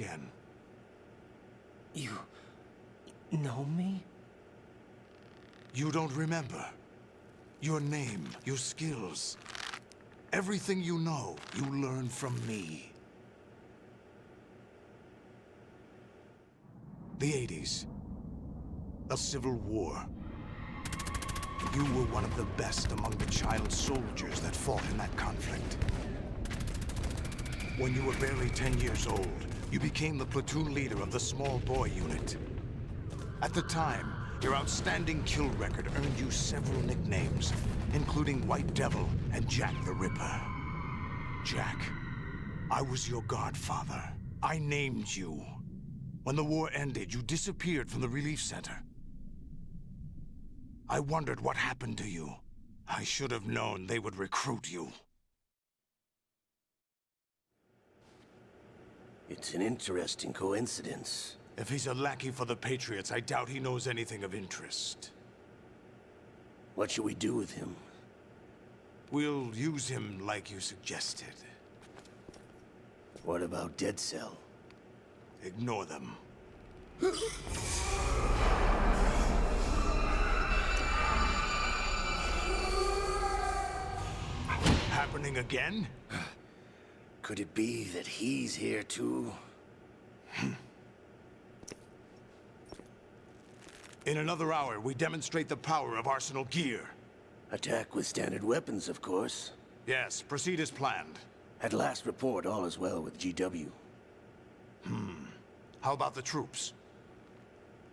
again. You... know me? You don't remember. Your name, your skills. Everything you know, you learned from me. The 80s. A civil war. You were one of the best among the child soldiers that fought in that conflict. When you were barely 10 years old, you became the platoon leader of the small boy unit. At the time, your outstanding kill record earned you several nicknames, including White Devil and Jack the Ripper. Jack, I was your godfather. I named you. When the war ended, you disappeared from the relief center. I wondered what happened to you. I should have known they would recruit you. It's an interesting coincidence. If he's a lackey for the Patriots, I doubt he knows anything of interest. What should we do with him? We'll use him like you suggested. What about Dead Cell? Ignore them. Happening again? Could it be that he's here too? In another hour, we demonstrate the power of Arsenal gear. Attack with standard weapons, of course. Yes, proceed as planned. At last report, all is well with GW. How about the troops?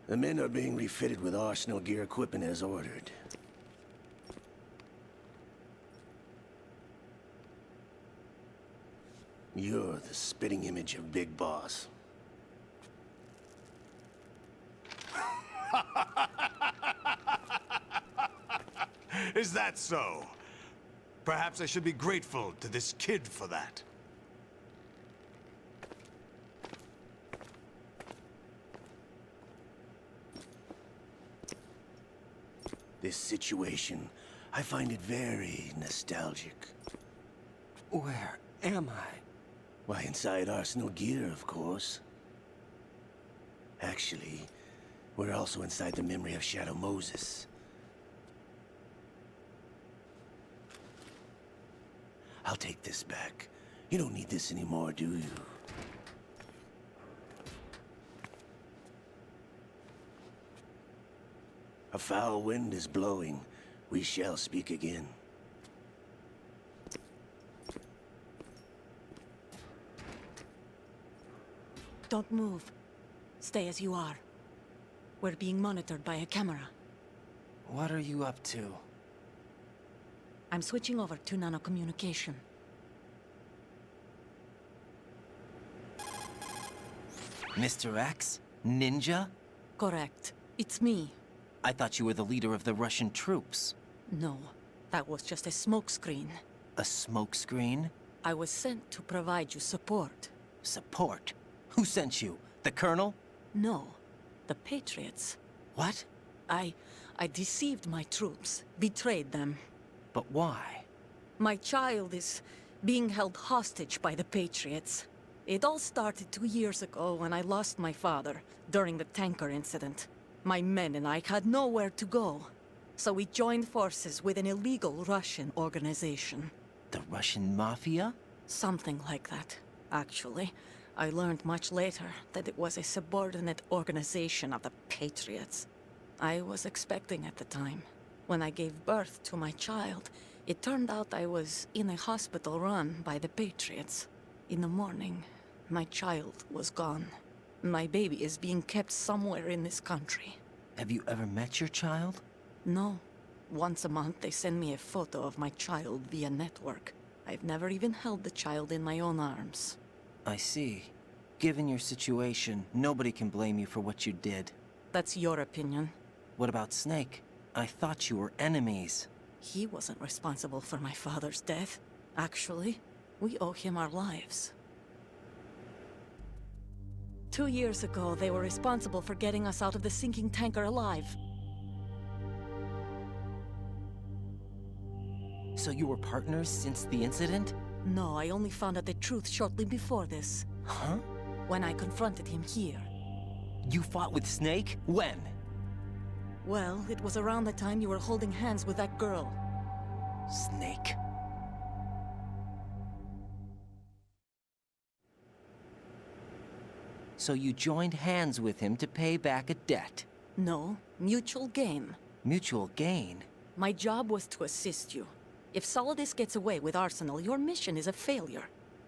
The men are being refitted with Arsenal gear equipment as ordered. You're the spitting image of Big Boss. Is that so? Perhaps I should be grateful to this kid for that. This situation, I find it very nostalgic. Where am I? Why, inside Arsenal gear, of course. Actually, we're also inside the memory of Shadow Moses. I'll take this back. You don't need this anymore, do you? A foul wind is blowing. We shall speak again. Don't move. Stay as you are. We're being monitored by a camera. What are you up to? I'm switching over to nanocommunication. Mr. X? Ninja? Correct. It's me. I thought you were the leader of the Russian troops. No, that was just a smokescreen. A smokescreen? I was sent to provide you support. Support? Who sent you? The Colonel? No, the Patriots. What? I deceived my troops, betrayed them. But why? My child is being held hostage by the Patriots. It all started 2 years ago when I lost my father during the tanker incident. My men and I had nowhere to go, so we joined forces with an illegal Russian organization. The Russian Mafia? Something like that, actually. I learned much later that it was a subordinate organization of the Patriots. I was expecting at the time. When I gave birth to my child, it turned out I was in a hospital run by the Patriots. In the morning, my child was gone. My baby is being kept somewhere in this country. Have you ever met your child? No. Once a month, they send me a photo of my child via network. I've never even held the child in my own arms. I see. Given your situation, nobody can blame you for what you did. That's your opinion. What about Snake? I thought you were enemies. He wasn't responsible for my father's death. Actually, we owe him our lives. 2 years ago, they were responsible for getting us out of the sinking tanker alive. So you were partners since the incident? No, I only found out the truth shortly before this. Huh? when I confronted him here. You fought with Snake? When? Well, it was around the time you were holding hands with that girl. Snake. So you joined hands with him to pay back a debt? No, mutual gain. Mutual gain? My job was to assist you. If Solidus gets away with Arsenal, your mission is a failure.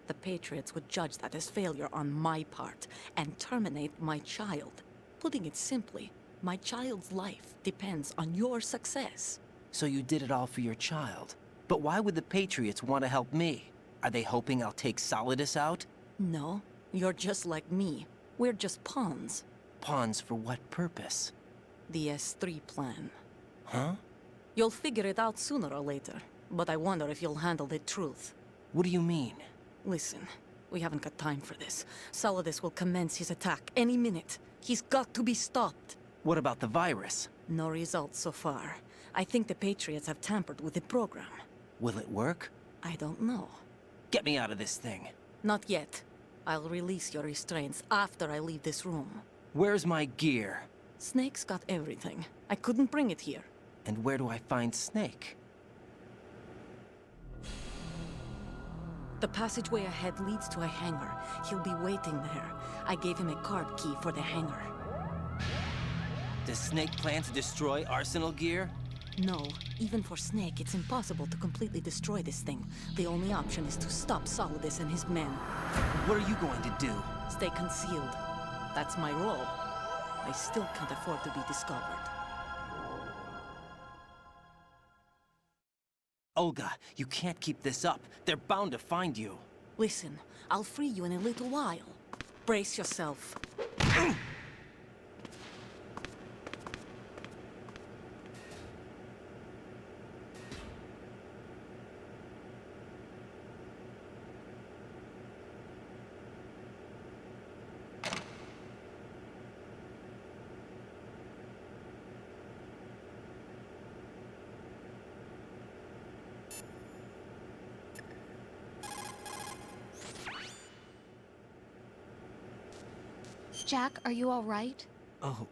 The Patriots would judge that as failure on my part, and terminate my child. Putting it simply, my child's life depends on your success. So you did it all for your child. But why would the Patriots want to help me? Are they hoping I'll take Solidus out? No, you're just like me. We're just pawns. Pawns for what purpose? The S3 plan. Huh? You'll figure it out sooner or later, but I wonder if you'll handle the truth. What do you mean? Listen, we haven't got time for this. Solidus will commence his attack any minute. He's got to be stopped. What about the virus? No results so far. I think the Patriots have tampered with the program. Will it work? I don't know. Get me out of this thing. Not yet. I'll release your restraints after I leave this room. Where's my gear? Snake's got everything. I couldn't bring it here. And where do I find Snake? The passageway ahead leads to a hangar. He'll be waiting there. I gave him a card key for the hangar. Does Snake plan to destroy Arsenal gear? No, even for Snake, it's impossible to completely destroy this thing. The only option is to stop Solidus and his men. What are you going to do? Stay concealed. That's my role. I still can't afford to be discovered. Olga, you can't keep this up. They're bound to find you. Listen, I'll free you in a little while. Brace yourself. Jack, are you all right? Oh,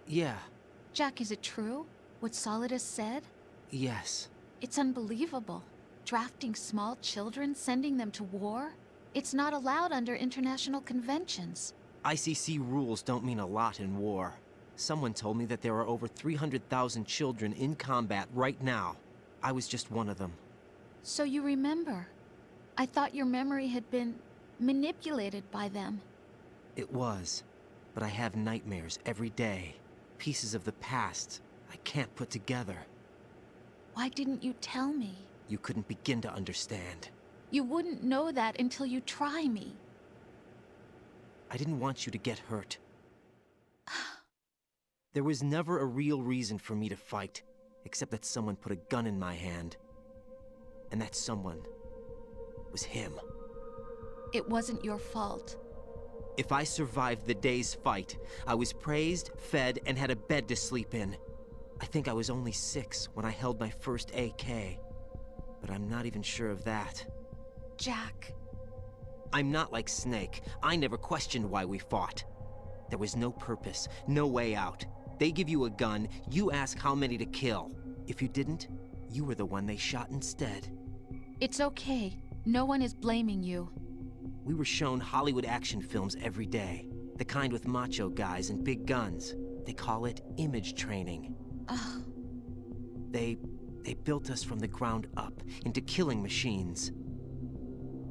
yeah. Jack, is it true? What Solidus said? Yes. It's unbelievable. Drafting small children, sending them to war? It's not allowed under international conventions. ICC rules don't mean a lot in war. Someone told me that there are over 300,000 children in combat right now. I was just one of them. So you remember. I thought your memory had been manipulated by them. It was, but I have nightmares every day. Pieces of the past I can't put together. Why didn't you tell me? You couldn't begin to understand. You wouldn't know that until you try me. I didn't want you to get hurt. There was never a real reason for me to fight, except that someone put a gun in my hand. And that someone was him. It wasn't your fault. If I survived the day's fight, I was praised, fed, and had a bed to sleep in. I think I was only 6 when I held my first AK. But I'm not even sure of that. Jack. I'm not like Snake. I never questioned why we fought. There was no purpose, no way out. They give you a gun, you ask how many to kill. If you didn't, you were the one they shot instead. It's okay. No one is blaming you. We were shown Hollywood action films every day. The kind with macho guys and big guns. They call it image training. Ugh. They built us from the ground up into killing machines.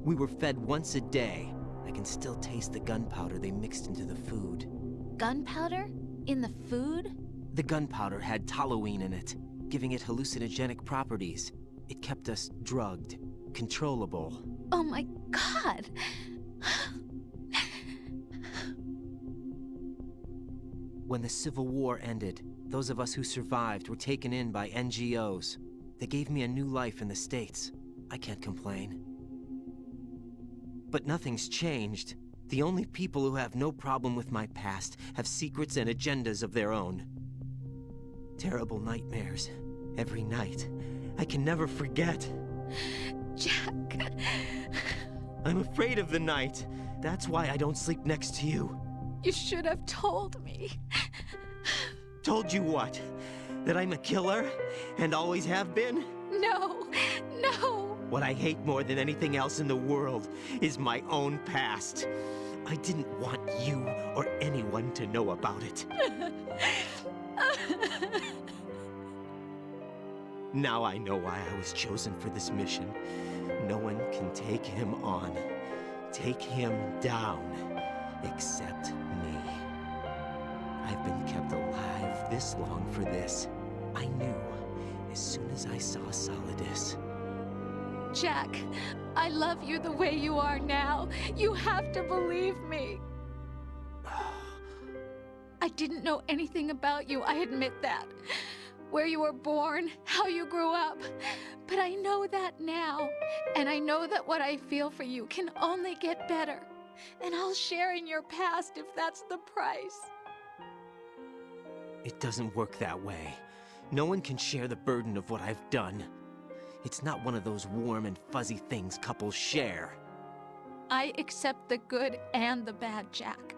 We were fed once a day. I can still taste the gunpowder they mixed into the food. Gunpowder? In the food? The gunpowder had toluene in it, giving it hallucinogenic properties. It kept us drugged, controllable. Oh my God! When the Civil War ended, those of us who survived were taken in by NGOs. They gave me a new life in the States. I can't complain. But nothing's changed. The only people who have no problem with my past have secrets and agendas of their own. Terrible nightmares. Every night. I can never forget. Jack. I'm afraid of the night. That's why I don't sleep next to you. You should have told me. Told you what? That I'm a killer? And always have been? No, no. What I hate more than anything else in the world is my own past. I didn't want you or anyone to know about it. Now I know why I was chosen for this mission. No one can take him on, take him down, except me. I've been kept alive this long for this. I knew as soon as I saw Solidus. Jack, I love you the way you are now. You have to believe me. I didn't know anything about you, I admit that. Where you were born, how you grew up. But I know that now. And I know that what I feel for you can only get better. And I'll share in your past if that's the price. It doesn't work that way. No one can share the burden of what I've done. It's not one of those warm and fuzzy things couples share. I accept the good and the bad, Jack.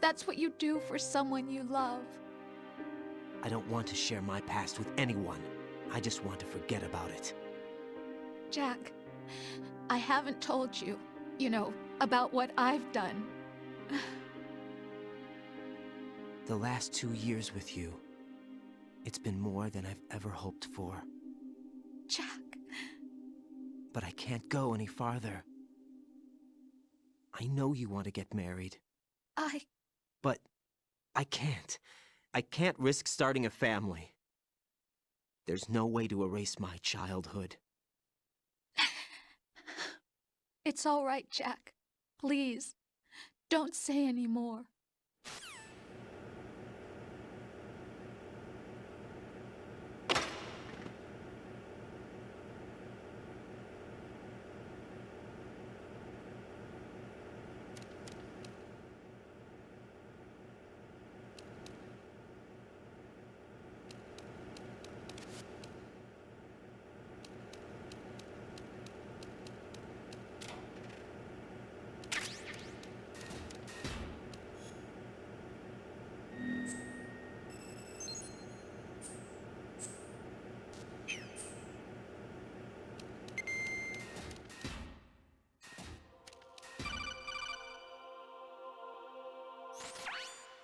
That's what you do for someone you love. I don't want to share my past with anyone. I just want to forget about it. Jack, I haven't told you, about what I've done. The last 2 years with you, it's been more than I've ever hoped for. Jack. But I can't go any farther. I know you want to get married. But I can't. I can't risk starting a family. There's no way to erase my childhood. It's all right, Jack. Please, don't say any more.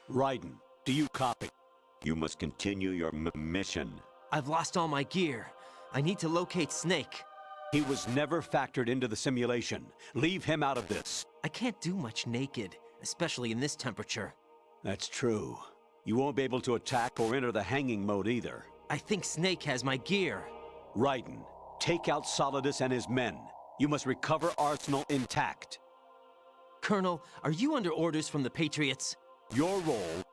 Raiden, do you copy? You must continue your mission. I've lost all my gear. I need to locate Snake. He was never factored into the simulation. Leave him out of this. I can't do much naked, especially in this temperature. That's true. You won't be able to attack or enter the hanging mode either. I think Snake has my gear. Raiden, take out Solidus and his men. You must recover Arsenal intact. Colonel, are you under orders from the Patriots? Your role,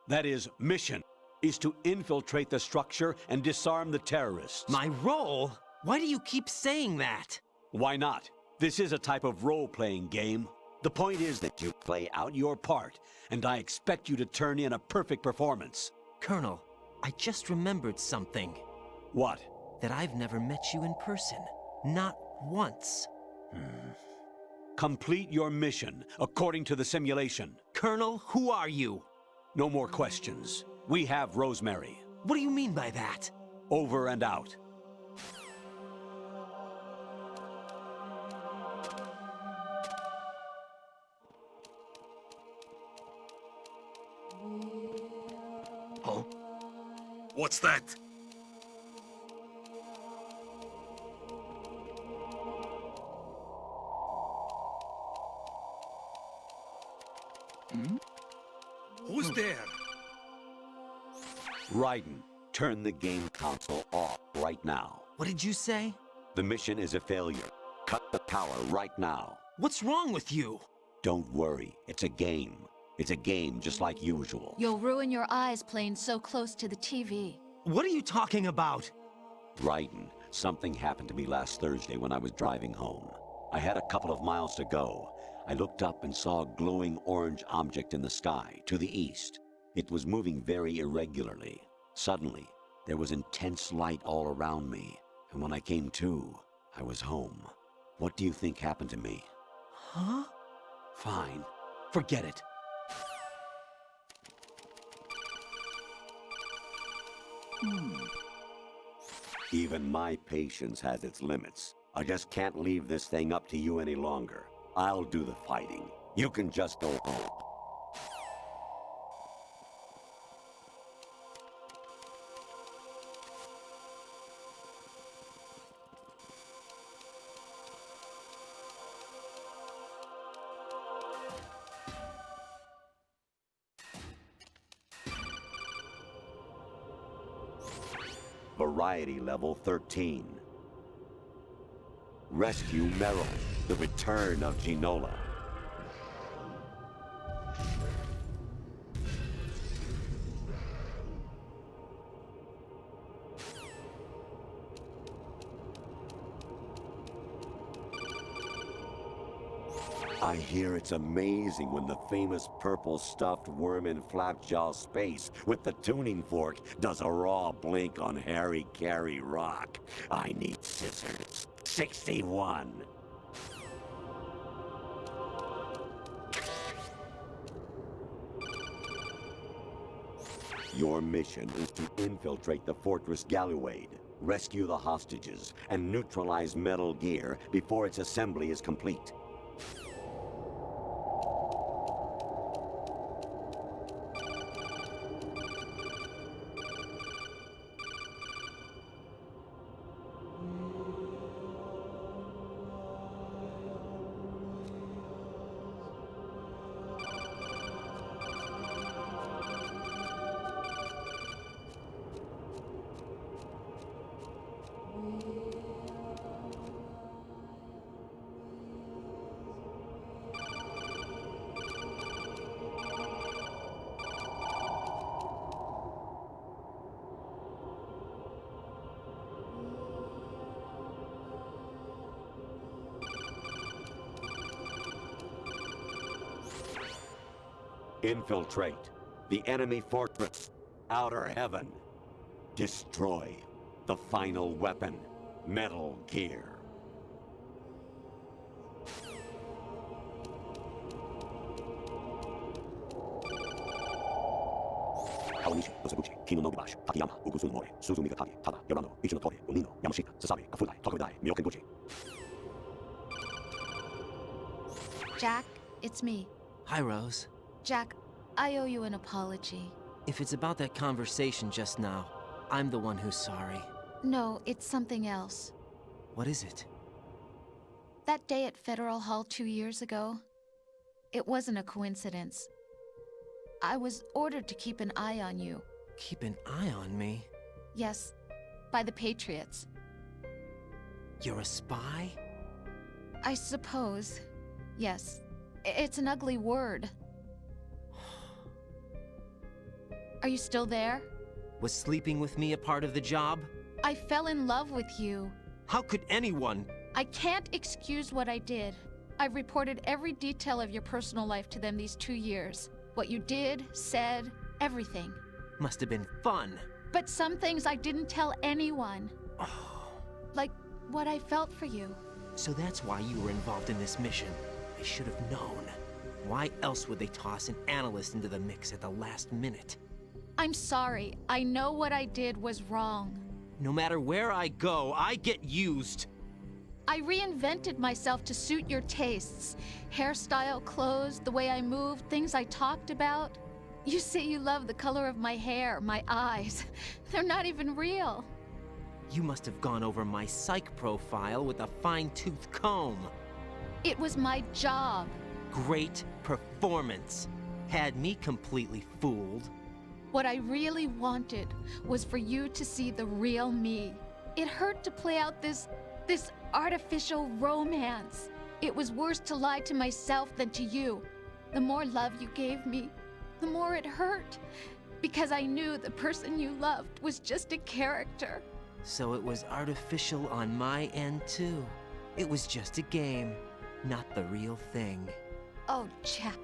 that is, mission, is to infiltrate the structure and disarm the terrorists. My role? Why do you keep saying that? Why not? This is a type of role-playing game. The point is that you play out your part, and I expect you to turn in a perfect performance. Colonel, I just remembered something. What? That I've never met you in person. Not once. Complete your mission, according to the simulation. Colonel, who are you? No more questions. We have Rosemary. What do you mean by that? Over and out. Huh? What's that? Who's there? Raiden, turn the game console off right now. What did you say? The mission is a failure. Cut the power right now. What's wrong with you? Don't worry, it's a game. It's a game just like usual. You'll ruin your eyes playing so close to the TV. What are you talking about? Raiden, something happened to me last Thursday when I was driving home. I had a couple of miles to go. I looked up and saw a glowing orange object in the sky, to the east. It was moving very irregularly. Suddenly, there was intense light all around me, and when I came to, I was home. What do you think happened to me? Huh? Fine. Forget it. Even my patience has its limits. I just can't leave this thing up to you any longer. I'll do the fighting. You can just go home. Variety level 13. Rescue Meryl, the return of Ginola. I hear it's amazing when the famous purple stuffed worm in Flapjaw space with the tuning fork does a raw blink on Harry Carey rock. I need scissors. 61. Your mission is to infiltrate the Fortress Galluade, rescue the hostages, and neutralize Metal Gear before its assembly is complete. Infiltrate the enemy fortress, Outer Heaven. Destroy the final weapon, Metal Gear. Kawanishi, Osabuchi, Kino no Gibashi, Takayama, Ugusun Mori, Suzumi Gatari, Tada, Yorano, Ichino Tori, Unino, Yamashita, Sasabe, Kafudai, Tokudai, Myokenbuchi. Jack, it's me. Hi, Rose. Jack, I owe you an apology. If it's about that conversation just now, I'm the one who's sorry. No, it's something else. What is it? That day at Federal Hall 2 years ago, it wasn't a coincidence. I was ordered to keep an eye on you. Keep an eye on me? Yes, by the Patriots. You're a spy? I suppose. Yes. It's an ugly word. Are you still there? Was sleeping with me a part of the job? I fell in love with you. How could anyone? I can't excuse what I did. I've reported every detail of your personal life to them these 2 years. What you did, said, everything. Must have been fun. But some things I didn't tell anyone. Like what I felt for you. So that's why you were involved in this mission. I should have known. Why else would they toss an analyst into the mix at the last minute? I'm sorry. I know what I did was wrong. No matter where I go, I get used. I reinvented myself to suit your tastes. Hairstyle, clothes, the way I moved, things I talked about. You say you love the color of my hair, my eyes. They're not even real. You must have gone over my psych profile with a fine-tooth comb. It was my job. Great performance. Had me completely fooled. What I really wanted was for you to see the real me. It hurt to play out this artificial romance. It was worse to lie to myself than to you. The more love you gave me, the more it hurt. Because I knew the person you loved was just a character. So it was artificial on my end too. It was just a game, not the real thing. Oh, Jack.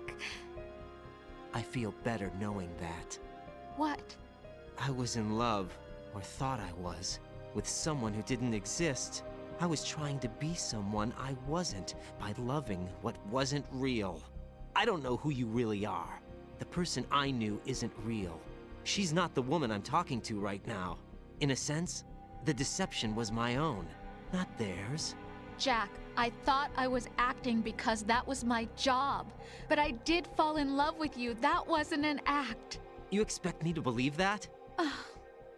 I feel better knowing that. What? I was in love, or thought I was, with someone who didn't exist. I was trying to be someone I wasn't by loving what wasn't real. I don't know who you really are. The person I knew isn't real. She's not the woman I'm talking to right now. In a sense, the deception was my own, not theirs. Jack, I thought I was acting because that was my job. But I did fall in love with you. That wasn't an act. You expect me to believe that?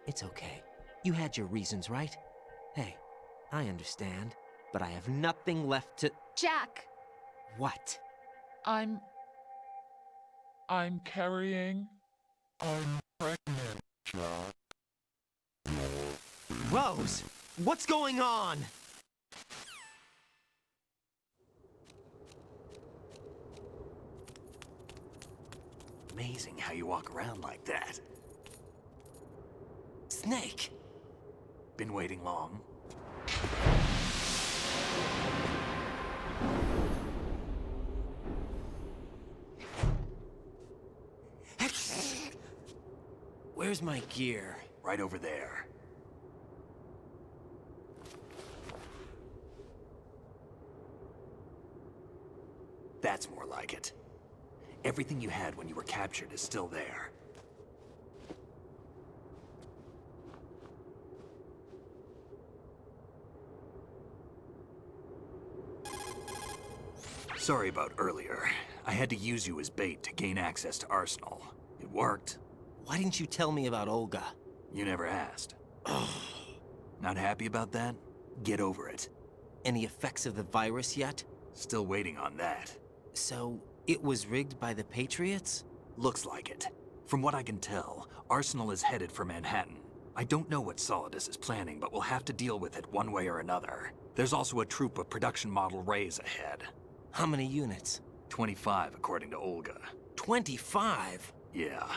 It's okay. You had your reasons, right? Hey, I understand, but I have nothing left to... Jack! What? I'm carrying. I'm pregnant, Jack. Rose! What's going on? Amazing how you walk around like that. Snake! Been waiting long? Where's my gear? Right over there. That's more like it. Everything you had when you were captured is still there. Sorry about earlier. I had to use you as bait to gain access to Arsenal. It worked. Why didn't you tell me about Olga? You never asked. Not happy about that? Get over it. Any effects of the virus yet? Still waiting on that. So, it was rigged by the Patriots? Looks like it. From what I can tell, Arsenal is headed for Manhattan. I don't know what Solidus is planning, but we'll have to deal with it one way or another. There's also a troop of production model Rays ahead. How many units? 25, according to Olga. 25? Yeah.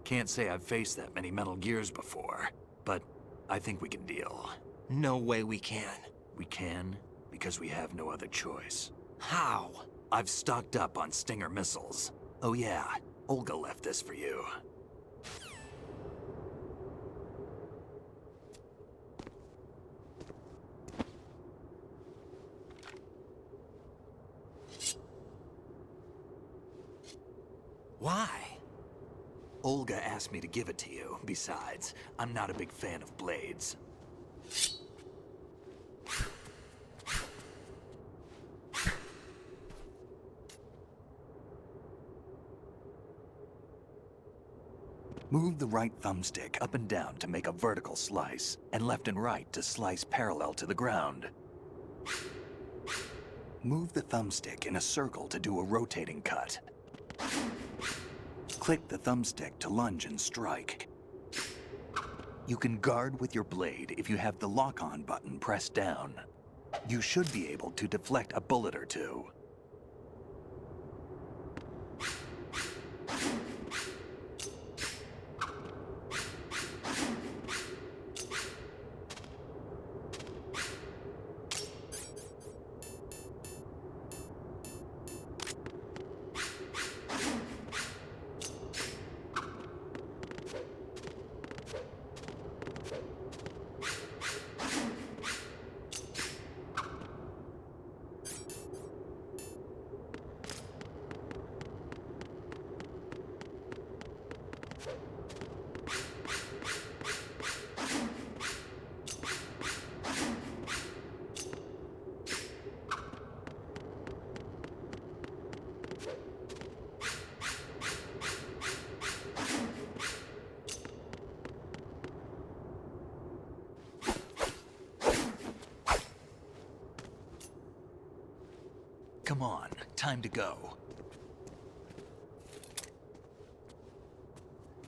Can't say I've faced that many Metal Gears before, but I think we can deal. No way we can. We can, because we have no other choice. How? I've stocked up on Stinger missiles. Oh yeah, Olga left this for you. Why? Olga asked me to give it to you. Besides, I'm not a big fan of blades. Move the right thumbstick up and down to make a vertical slice, and left and right to slice parallel to the ground. Move the thumbstick in a circle to do a rotating cut. Click the thumbstick to lunge and strike. You can guard with your blade if you have the lock-on button pressed down. You should be able to deflect a bullet or two. Come on, time to go.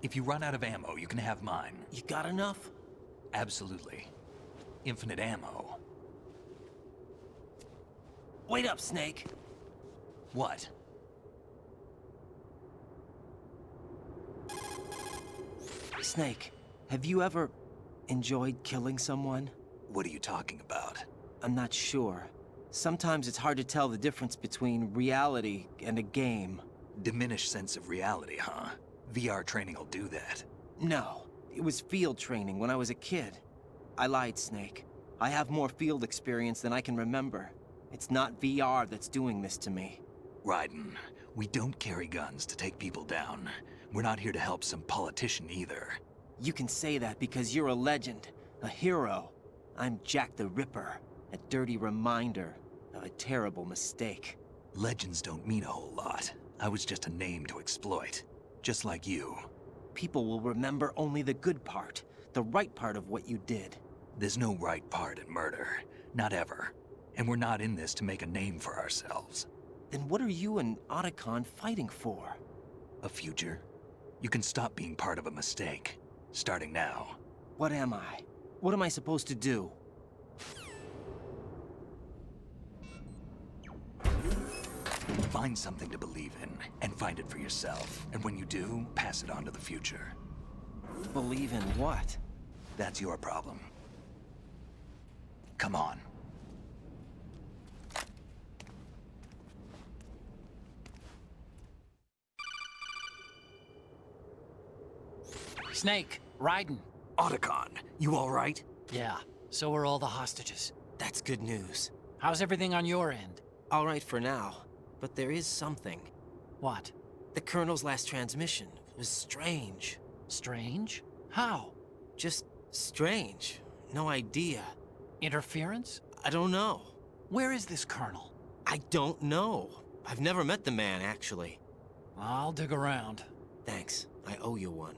If you run out of ammo, you can have mine. You got enough? Absolutely. Infinite ammo. Wait up, Snake. What? Snake, have you ever enjoyed killing someone? What are you talking about? I'm not sure. Sometimes it's hard to tell the difference between reality and a game. Diminished sense of reality, huh? VR training will do that. No, it was field training when I was a kid. I lied, Snake. I have more field experience than I can remember. It's not VR that's doing this to me. Raiden, We don't carry guns to take people down. We're not here to help some politician either. You can say that because you're a legend, a hero. I'm Jack the Ripper, a dirty reminder of a terrible mistake. Legends don't mean a whole lot. I was just a name to exploit. Just like you. People will remember only the good part, the right part of what you did. There's no right part in murder. Not ever. And we're not in this to make a name for ourselves. Then what are you and Otacon fighting for? A future? You can stop being part of a mistake. Starting now. What am I? What am I supposed to do? Find something to believe in, and find it for yourself. And when you do, pass it on to the future. Believe in what? That's your problem. Come on. Snake, Raiden. Otacon, you all right? Yeah, so are all the hostages. That's good news. How's everything on your end? All right for now, but there is something. What? The Colonel's last transmission was strange. Strange? How? Just strange. No idea. Interference? I don't know. Where is this Colonel? I don't know. I've never met the man, actually. I'll dig around. Thanks. I owe you one.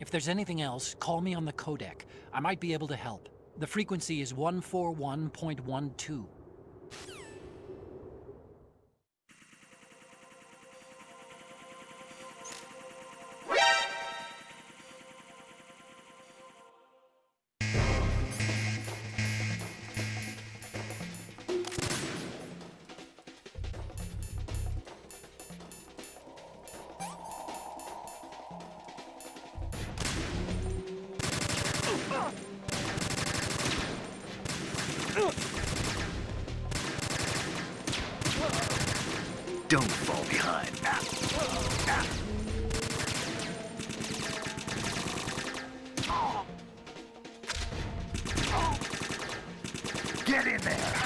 If there's anything else, call me on the codec. I might be able to help. The frequency is 141.12. Don't fall behind. Get in there!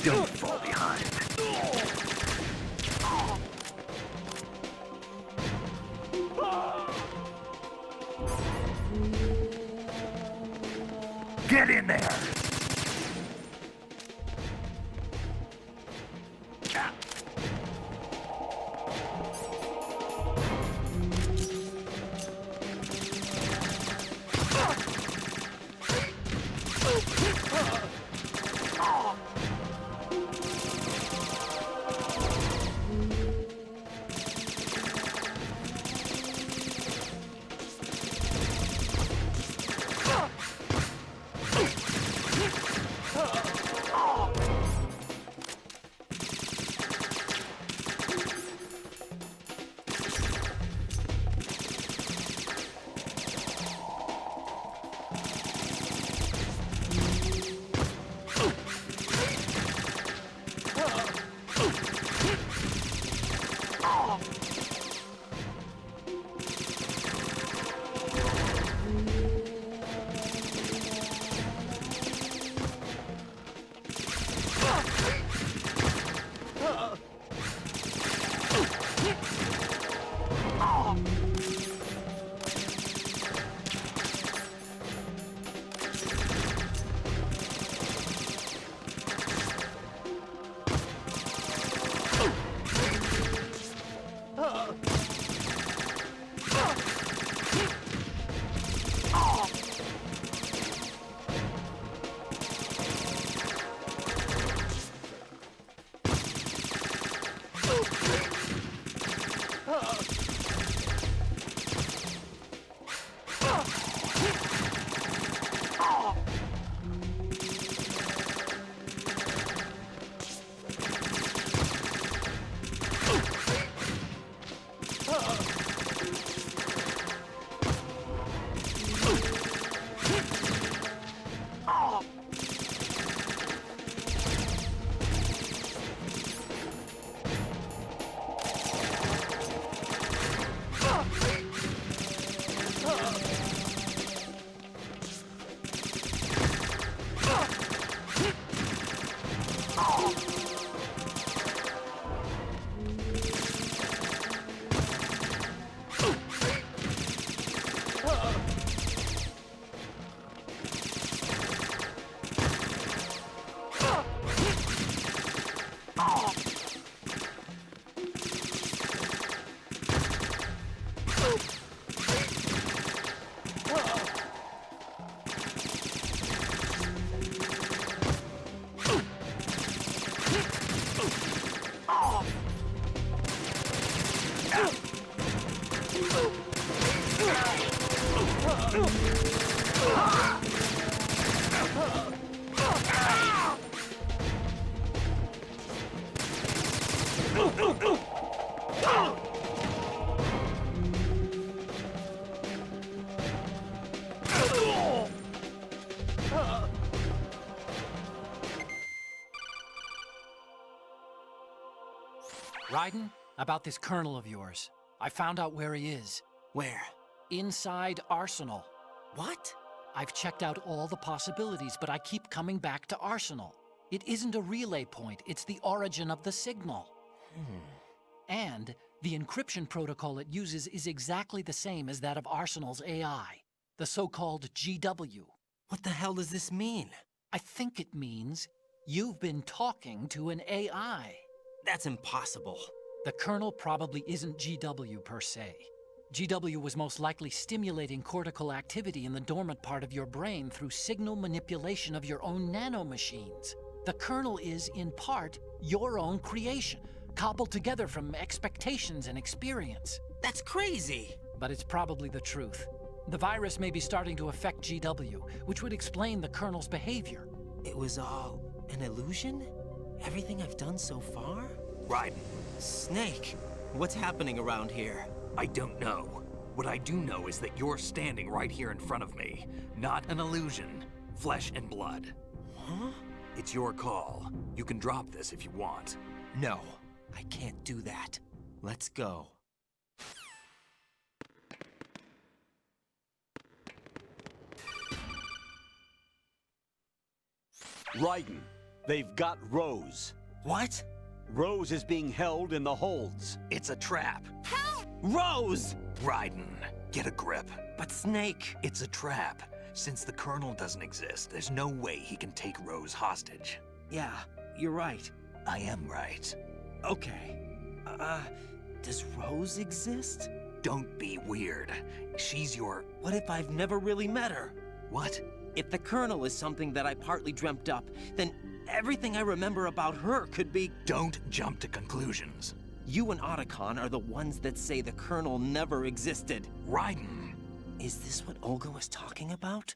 Don't fall behind. Get in there! Raiden, about this colonel of yours. I found out where he is. Where? Inside Arsenal. What? I've checked out all the possibilities, but I keep coming back to Arsenal. It isn't a relay point, it's the origin of the signal. And the encryption protocol it uses is exactly the same as that of Arsenal's AI, the so-called GW. What the hell does this mean? I think it means you've been talking to an AI. That's impossible. The kernel probably isn't GW per se. GW was most likely stimulating cortical activity in the dormant part of your brain through signal manipulation of your own nanomachines. The kernel is, in part, your own creation, cobbled together from expectations and experience. That's crazy! But it's probably the truth. The virus may be starting to affect GW, which would explain the kernel's behavior. It was all an illusion? Everything I've done so far? Raiden, Snake, what's happening around here? I don't know. What I do know is that you're standing right here in front of me. Not an illusion. Flesh and blood. Huh? It's your call. You can drop this if you want. No, I can't do that. Let's go. Raiden, they've got Rose. What? Rose is being held in the holds. It's a trap. Rose! Raiden, get a grip. But Snake... It's a trap. Since the Colonel doesn't exist, there's no way he can take Rose hostage. Yeah, you're right. I am right. Okay. Does Rose exist? Don't be weird. She's your... What if I've never really met her? What? If the Colonel is something that I partly dreamt up, then everything I remember about her could be... Don't jump to conclusions. You and Otacon are the ones that say the Colonel never existed. Raiden! Is this what Olga was talking about?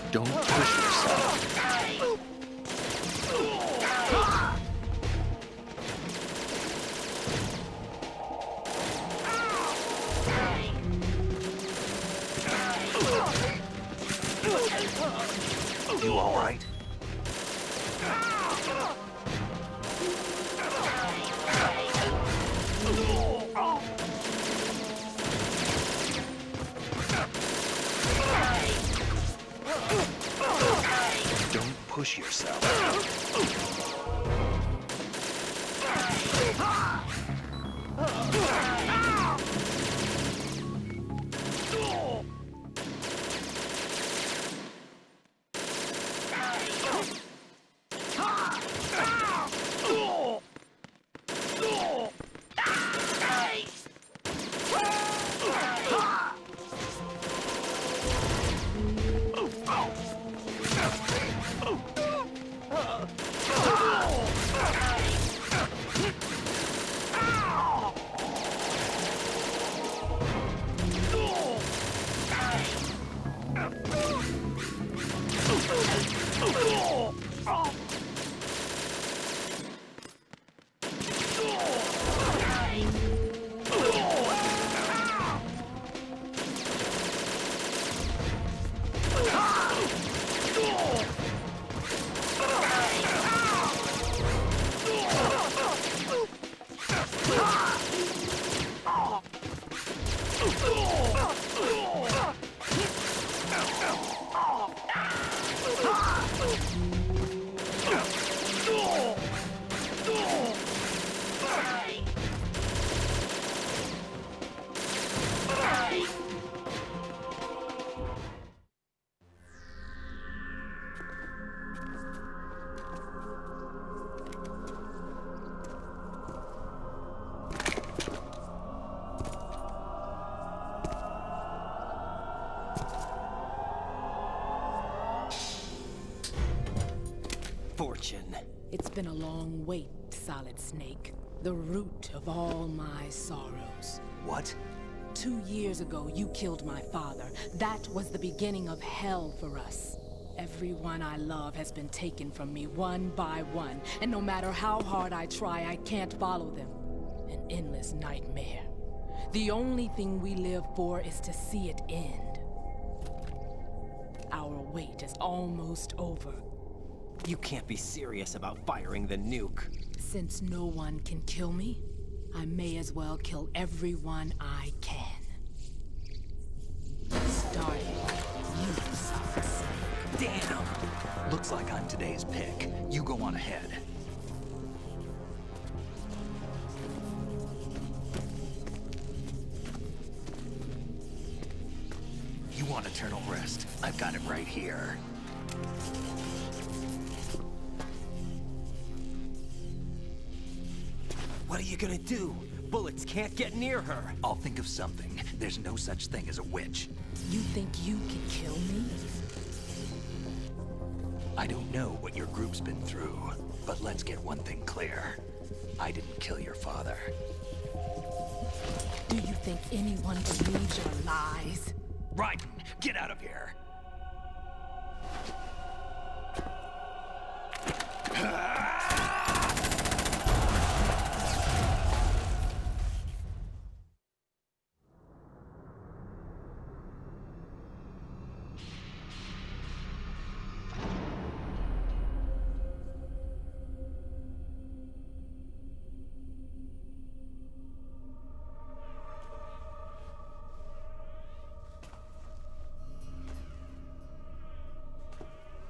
Don't push yourself. You all right? Don't push yourself. been a long wait, Solid Snake. The root of all my sorrows. What? 2 years ago, you killed my father. That was the beginning of hell for us. Everyone I love has been taken from me one by one, and no matter how hard I try, I can't follow them. An endless nightmare. The only thing we live for is to see it end. Our wait is almost over. You can't be serious about firing the nuke. Since no one can kill me, I may as well kill everyone I can. Starting with you, Solid Snake. Damn! Looks like I'm today's pick. You go on ahead. You want eternal rest? I've got it right here. What are you gonna do? Bullets can't get near her. I'll think of something. There's no such thing as a witch. You think you can kill me? I don't know what your group's been through, but let's get one thing clear. I didn't kill your father. Do you think anyone believes your lies? Raiden, get out of here!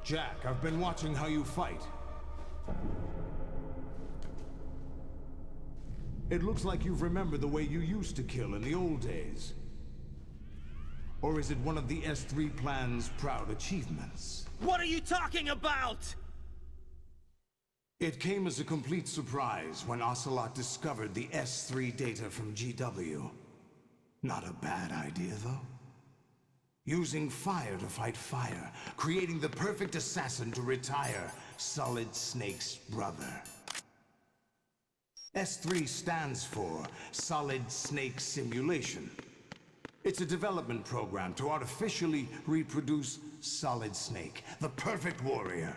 Jack, I've been watching how you fight. It looks like you've remembered the way you used to kill in the old days. Or is it one of the S3 plan's proud achievements? What are you talking about? It came as a complete surprise when Ocelot discovered the S3 data from GW. Not a bad idea, though. Using fire to fight fire, creating the perfect assassin to retire Solid Snake's brother. S3 stands for Solid Snake Simulation. It's a development program to artificially reproduce Solid Snake, the perfect warrior.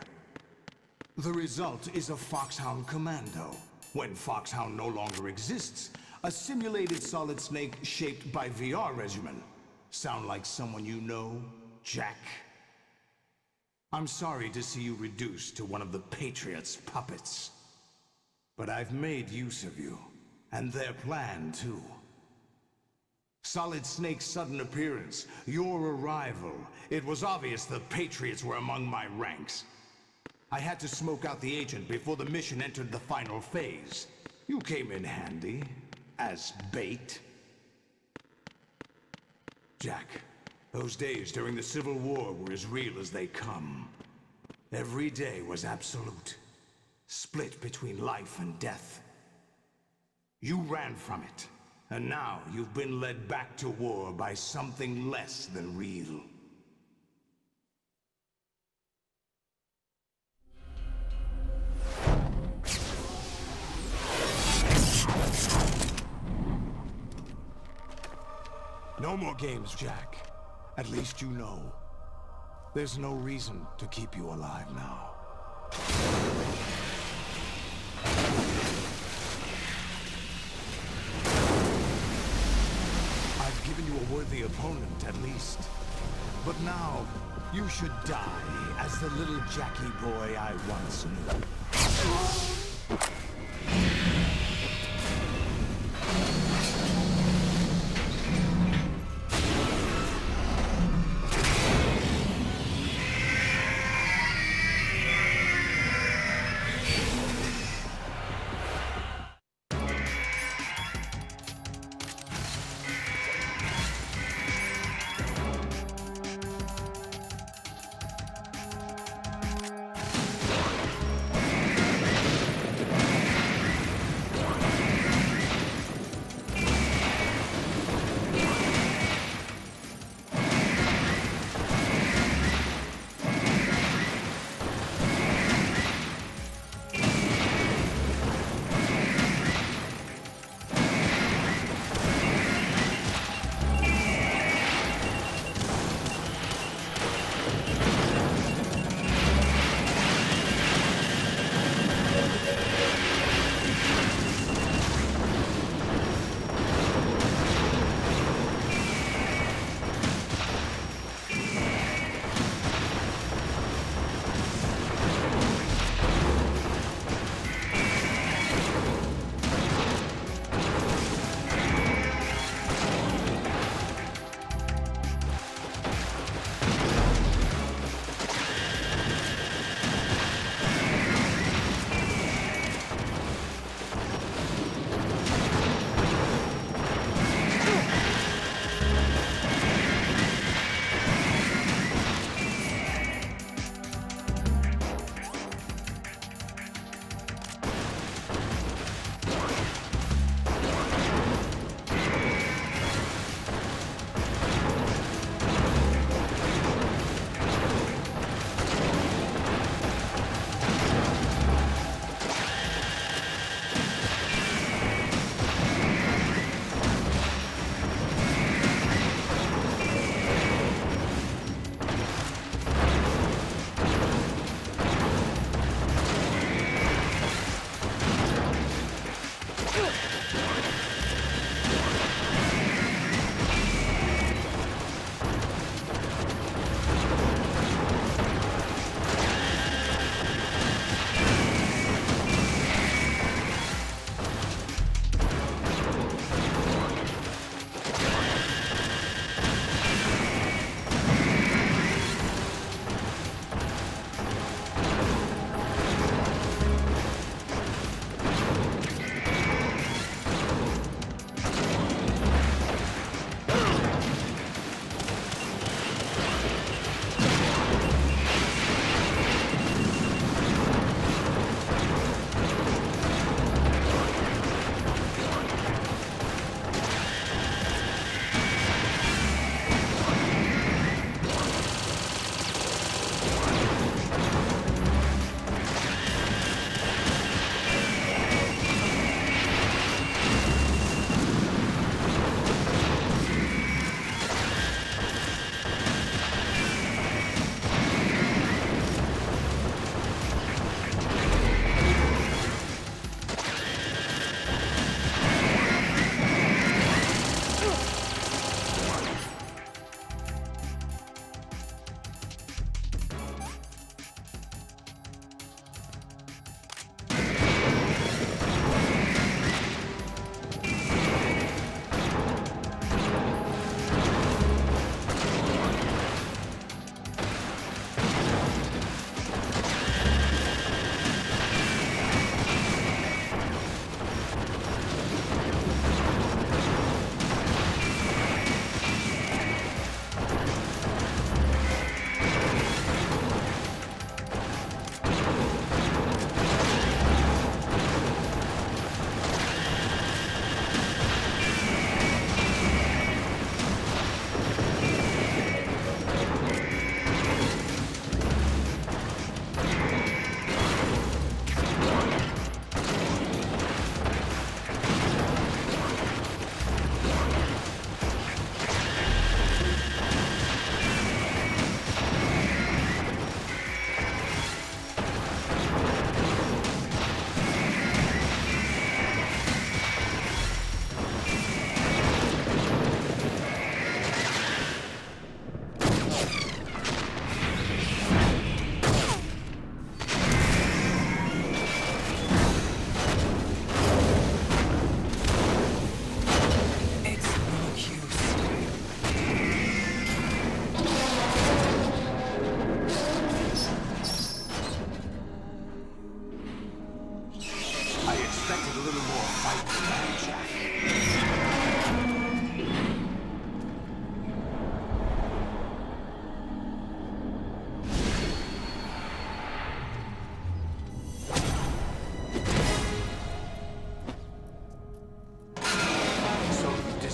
The result is a Foxhound Commando. When Foxhound no longer exists, a simulated Solid Snake shaped by VR regimen. Sound like someone you know, Jack? I'm sorry to see you reduced to one of the Patriots' puppets. But I've made use of you, and their plan too. Solid Snake's sudden appearance, your arrival, it was obvious the Patriots were among my ranks. I had to smoke out the agent before the mission entered the final phase. You came in handy, as bait. Jack, those days during the Civil War were as real as they come. Every day was absolute, split between life and death. You ran from it, and now you've been led back to war by something less than real. No more games, Jack. At least you know. There's no reason to keep you alive now. I've given you a worthy opponent, at least. But now, you should die as the little Jackie boy I once knew.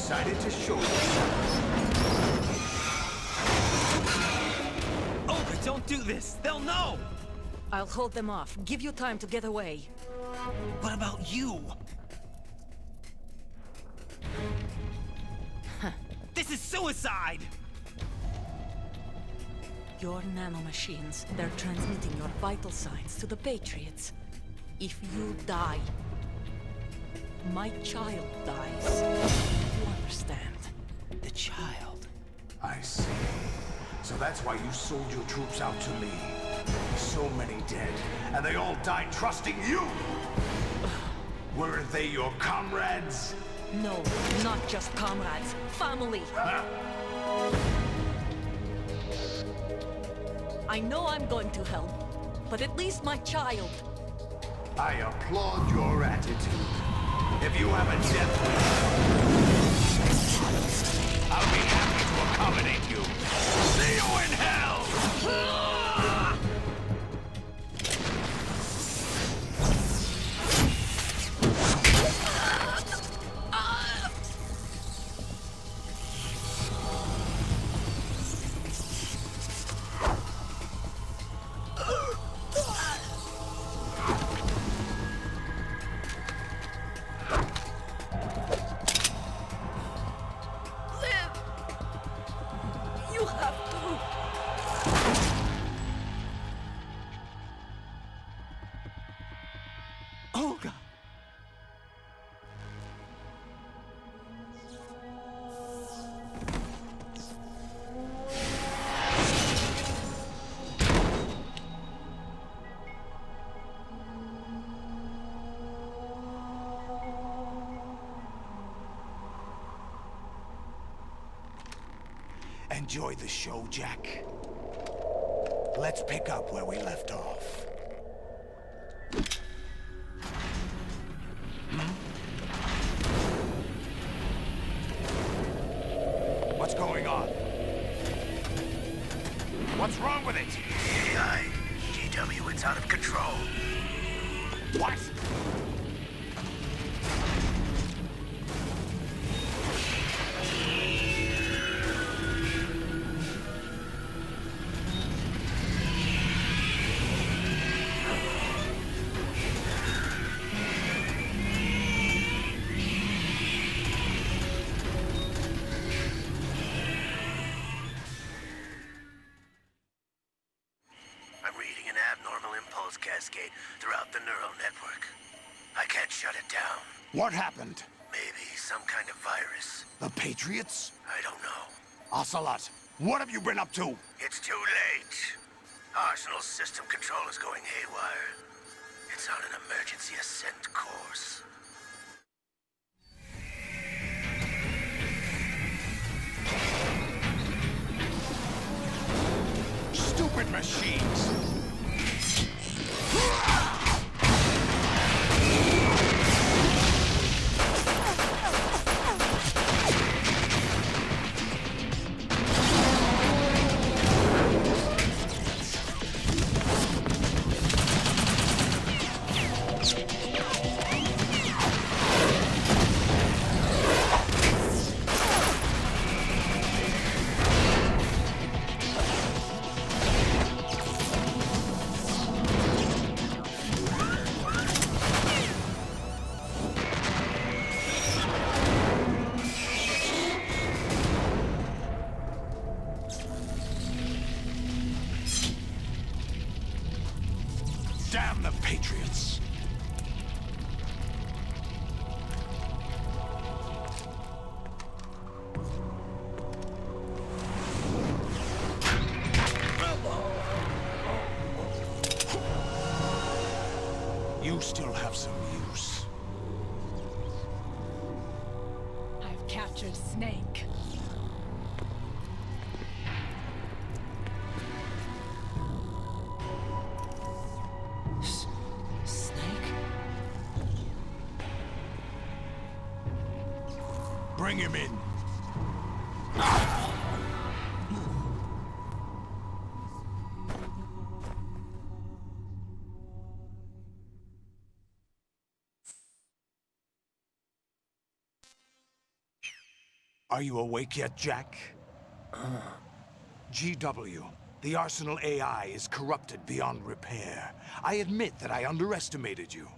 decided to show yourself. Olga, don't do this! They'll know! I'll hold them off. Give you time to get away. What about you? This is suicide! Your nanomachines, they're transmitting your vital signs to the Patriots. If you die, my child dies. You understand? The child. I see. So that's why you sold your troops out to me. So many dead, and they all died trusting you! Weren't they your comrades? No, not just comrades. Family. I know I'm going to hell, but at least my child. I applaud your attitude. If you have a death wish, I'll be happy to accommodate you. See you in hell! Olga! Enjoy the show, Jack. Let's pick up where we left off. What's going on? What's wrong with it? AI, GW, it's out of control. What? Cascade throughout the neural network. I can't shut it down. What happened? Maybe some kind of virus. The Patriots? I don't know. Ocelot, what have you been up to? It's too late. Arsenal's system control is going haywire. It's on an emergency ascent course. Stupid machines! Damn the Patriots! You still have some use. I've captured Snake. Bring him in. Are you awake yet, Jack? GW, the Arsenal AI is corrupted beyond repair. I admit that I underestimated you.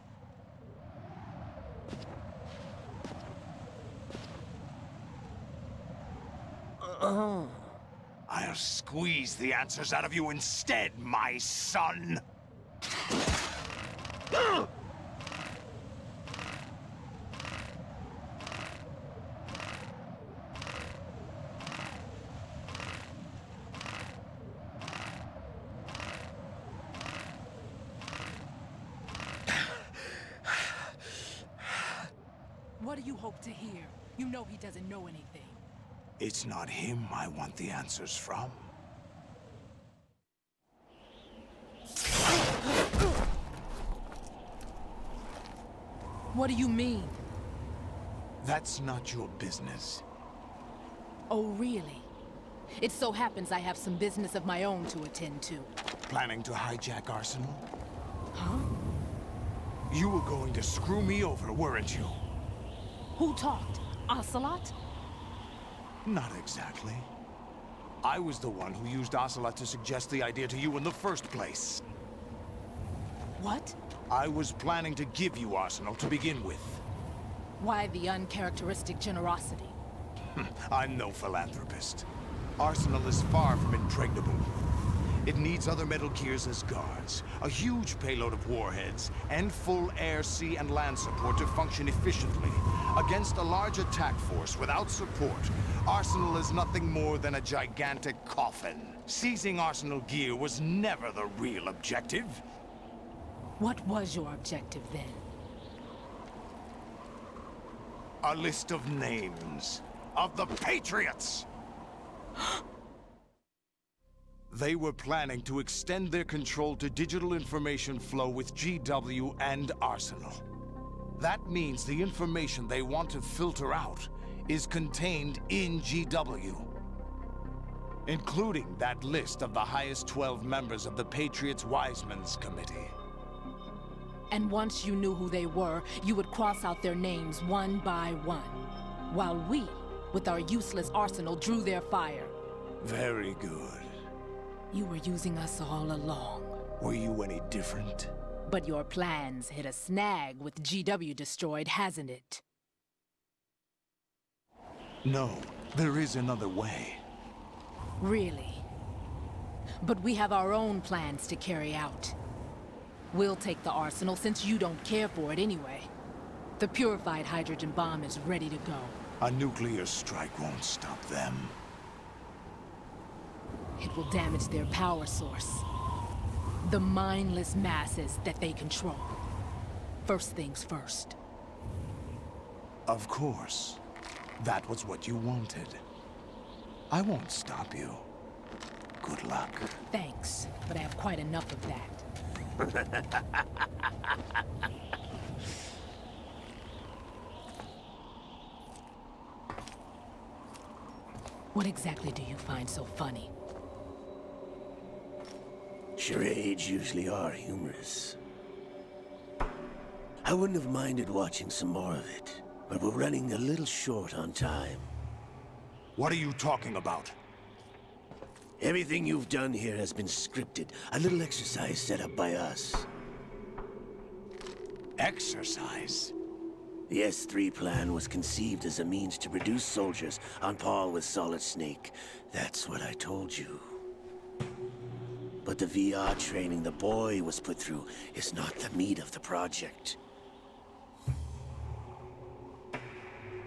I'll squeeze the answers out of you instead, my son! What do you hope to hear? You know he doesn't know anything. It's not him I want the answers from. What do you mean? That's not your business. Oh, really? It so happens I have some business of my own to attend to. Planning to hijack Arsenal? Huh? You were going to screw me over, weren't you? Who talked? Ocelot? Not exactly. I was the one who used Ocelot to suggest the idea to you in the first place. What? I was planning to give you Arsenal to begin with. Why the uncharacteristic generosity? I'm no philanthropist. Arsenal is far from impregnable. It needs other Metal Gears as guards, a huge payload of warheads, and full air, sea, and land support to function efficiently. Against a large attack force without support, Arsenal is nothing more than a gigantic coffin. Seizing Arsenal gear was never the real objective. What was your objective then? A list of names of the Patriots! They were planning to extend their control to digital information flow with GW and Arsenal. That means the information they want to filter out is contained in GW, including that list of the highest 12 members of the Patriots Wiseman's Committee. And once you knew who they were, you would cross out their names one by one, while we, with our useless arsenal, drew their fire. Very good. You were using us all along. Were you any different? But your plans hit a snag with GW destroyed, hasn't it? No, there is another way. Really? But we have our own plans to carry out. We'll take the arsenal since you don't care for it anyway. The purified hydrogen bomb is ready to go. A nuclear strike won't stop them. It will damage their power source. The mindless masses that they control. First things first. Of course. That was what you wanted. I won't stop you. Good luck. Thanks, but I have quite enough of that. What exactly do you find so funny? Charades usually are humorous. I wouldn't have minded watching some more of it, but we're running a little short on time. What are you talking about? Everything you've done here has been scripted. A little exercise set up by us. Exercise? The S3 plan was conceived as a means to produce soldiers on par with Solid Snake. That's what I told you. But the VR training the boy was put through is not the meat of the project.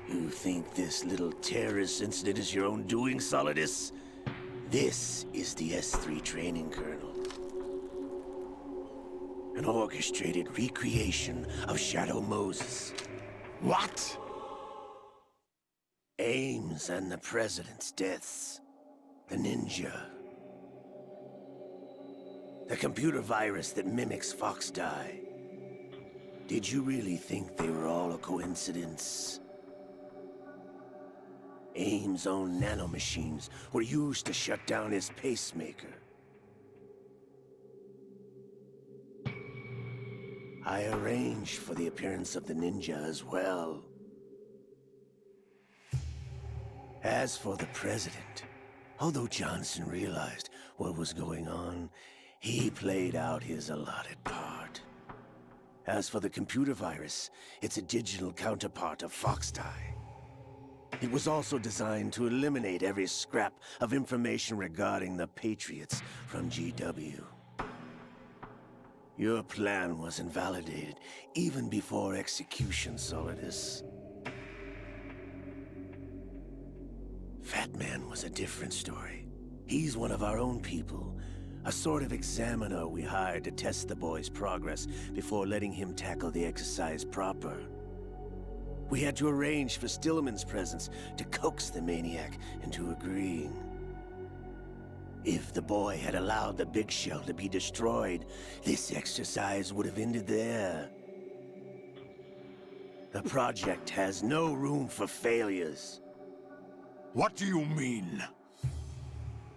You think this little terrorist incident is your own doing, Solidus? This is the S3 training kernel. An orchestrated recreation of Shadow Moses. What? Ames and the President's deaths. The ninja. The computer virus that mimics Foxdie. Did you really think they were all a coincidence? Ames' own nanomachines were used to shut down his pacemaker. I arranged for the appearance of the ninja as well. As for the president, although Johnson realized what was going on, he played out his allotted part. As for the computer virus, it's a digital counterpart of Foxtie. It was also designed to eliminate every scrap of information regarding the Patriots from GW. Your plan was invalidated even before execution, Solidus. Fat Man was a different story. He's one of our own people, a sort of examiner we hired to test the boy's progress before letting him tackle the exercise proper. We had to arrange for Stillman's presence to coax the maniac into agreeing. If the boy had allowed the big shell to be destroyed, this exercise would have ended there. The project has no room for failures. What do you mean?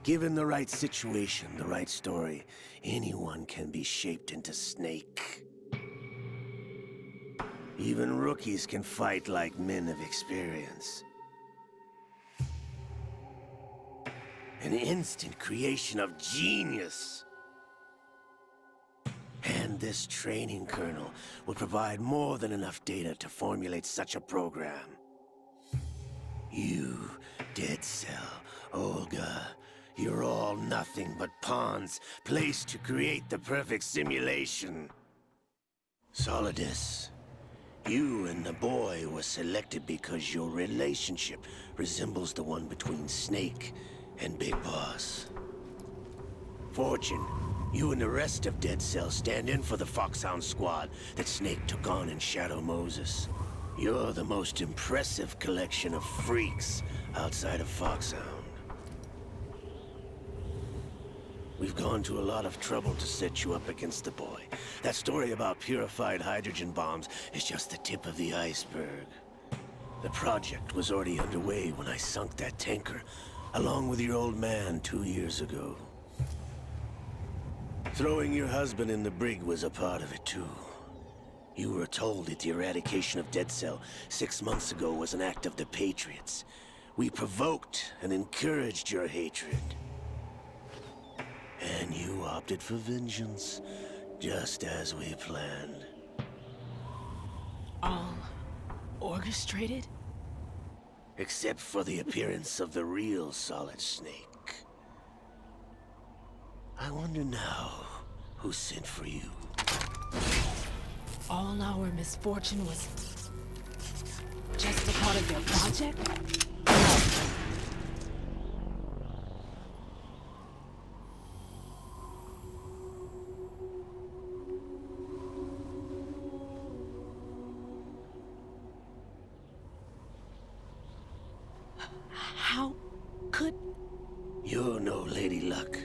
Given the right situation, the right story, anyone can be shaped into Snake. Even rookies can fight like men of experience. An instant creation of genius. And this training kernel will provide more than enough data to formulate such a program. You, Dead Cell, Olga, you're all nothing but pawns placed to create the perfect simulation. Solidus, you and the boy were selected because your relationship resembles the one between Snake and Big Boss. Fortune, you and the rest of Dead Cell stand in for the Foxhound squad that Snake took on in Shadow Moses. You're the most impressive collection of freaks outside of Foxhound. We've gone to a lot of trouble to set you up against the boy. That story about purified hydrogen bombs is just the tip of the iceberg. The project was already underway when I sunk that tanker, along with your old man 2 years ago. Throwing your husband in the brig was a part of it too. You were told that the eradication of Dead Cell 6 months ago was an act of the Patriots. We provoked and encouraged your hatred. And you opted for vengeance, just as we planned. All orchestrated? Except for the appearance of the real Solid Snake. I wonder now who sent for you. All our misfortune was just a part of their project? How could... You're no Lady Luck.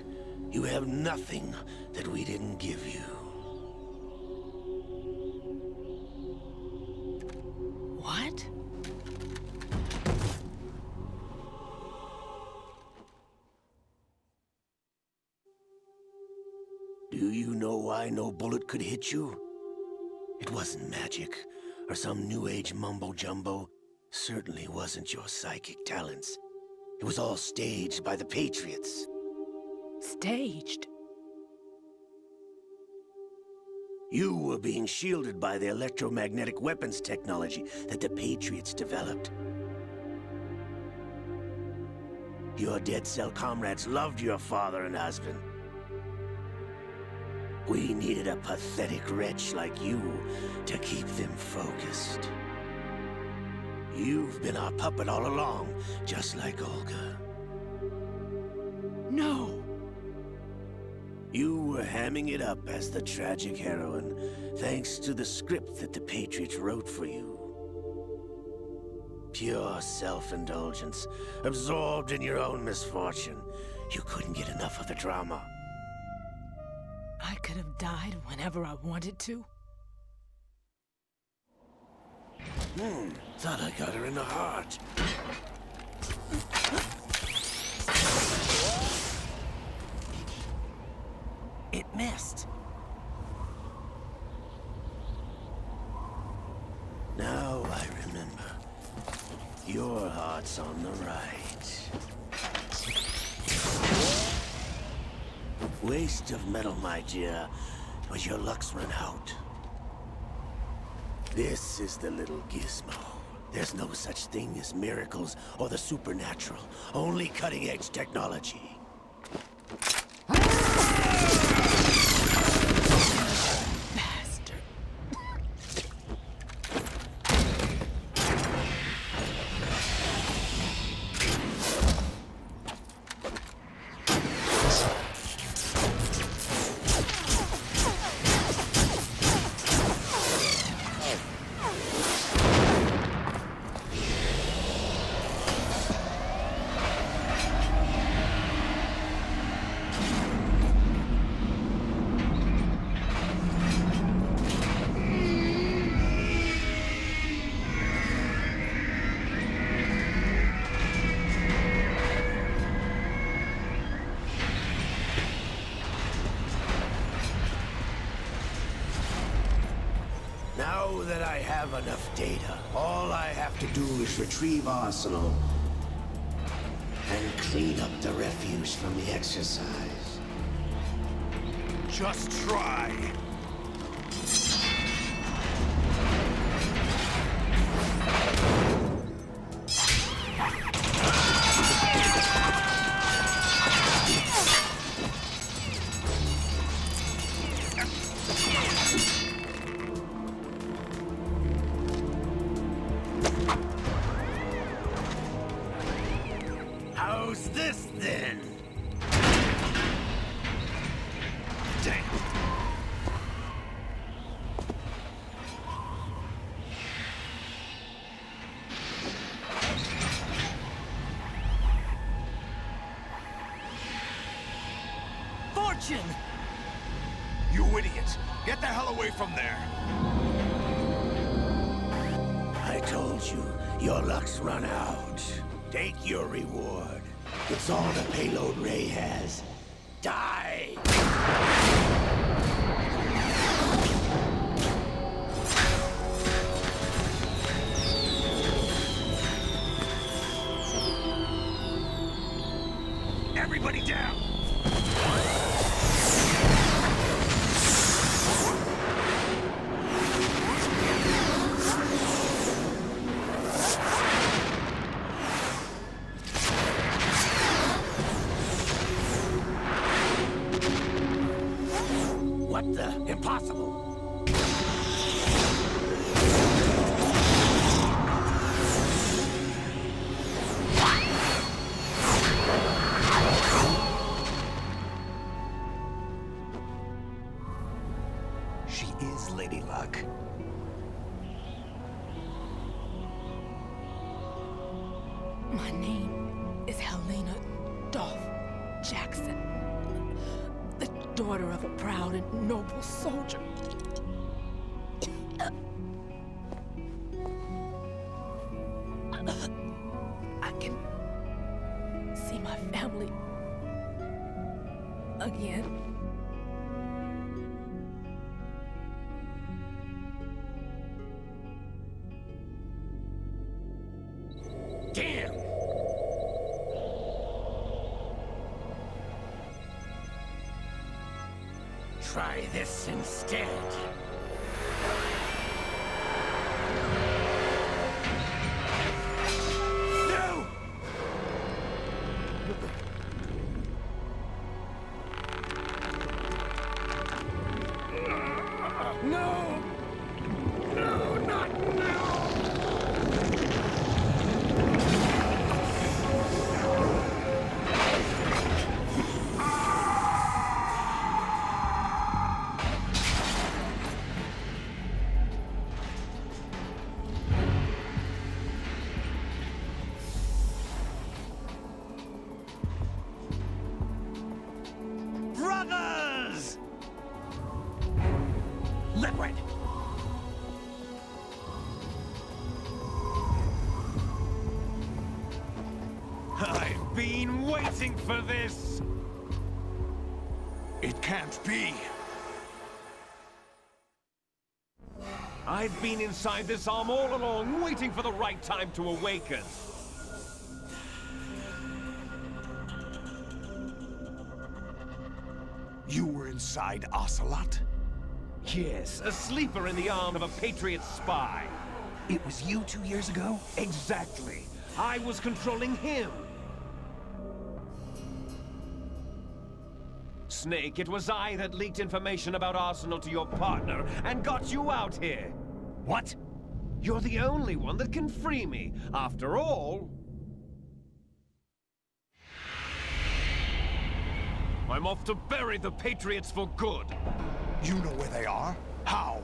You have nothing that we didn't give you. What? Do you know why no bullet could hit you? It wasn't magic, or some new age mumbo-jumbo. Certainly wasn't your psychic talents. It was all staged by the Patriots. Staged? You were being shielded by the electromagnetic weapons technology that the Patriots developed. Your Dead Cell comrades loved your father and husband. We needed a pathetic wretch like you to keep them focused. You've been our puppet all along, just like Olga. No! You were hamming it up as the tragic heroine, thanks to the script that the Patriots wrote for you. Pure self-indulgence, absorbed in your own misfortune. You couldn't get enough of the drama. I could have died whenever I wanted to. Thought I got her in the heart. It missed. Now I remember. Your heart's on the right. Waste of metal, my dear, but your luck's run out. This is the little gizmo. There's no such thing as miracles or the supernatural, only cutting-edge technology. Now that I have enough data, all I have to do is retrieve Arsenal and clean up the refuse from the exercise. Just try. How's this then? Damn. Fortune! You idiot! Get the hell away from there! I told you, your luck's run out. Take your reward. It's all the payload Ray has. Die! Everybody down! What the? Impossible! She is Lady Luck. My name is Helena Dolph Jackson, the daughter of a proud and noble soldier. I can see my family again. Damn! Try this instead. No! No! No, not now! Brothers! Liquid! I've been waiting for this! It can't be! I've been inside this arm all along, waiting for the right time to awaken. You were inside Ocelot? Yes, a sleeper in the arm of a Patriot spy. It was you 2 years ago? Exactly. I was controlling him. Snake, it was I that leaked information about Arsenal to your partner and got you out here. What? You're the only one that can free me. After all... I'm off to bury the Patriots for good. You know where they are? How?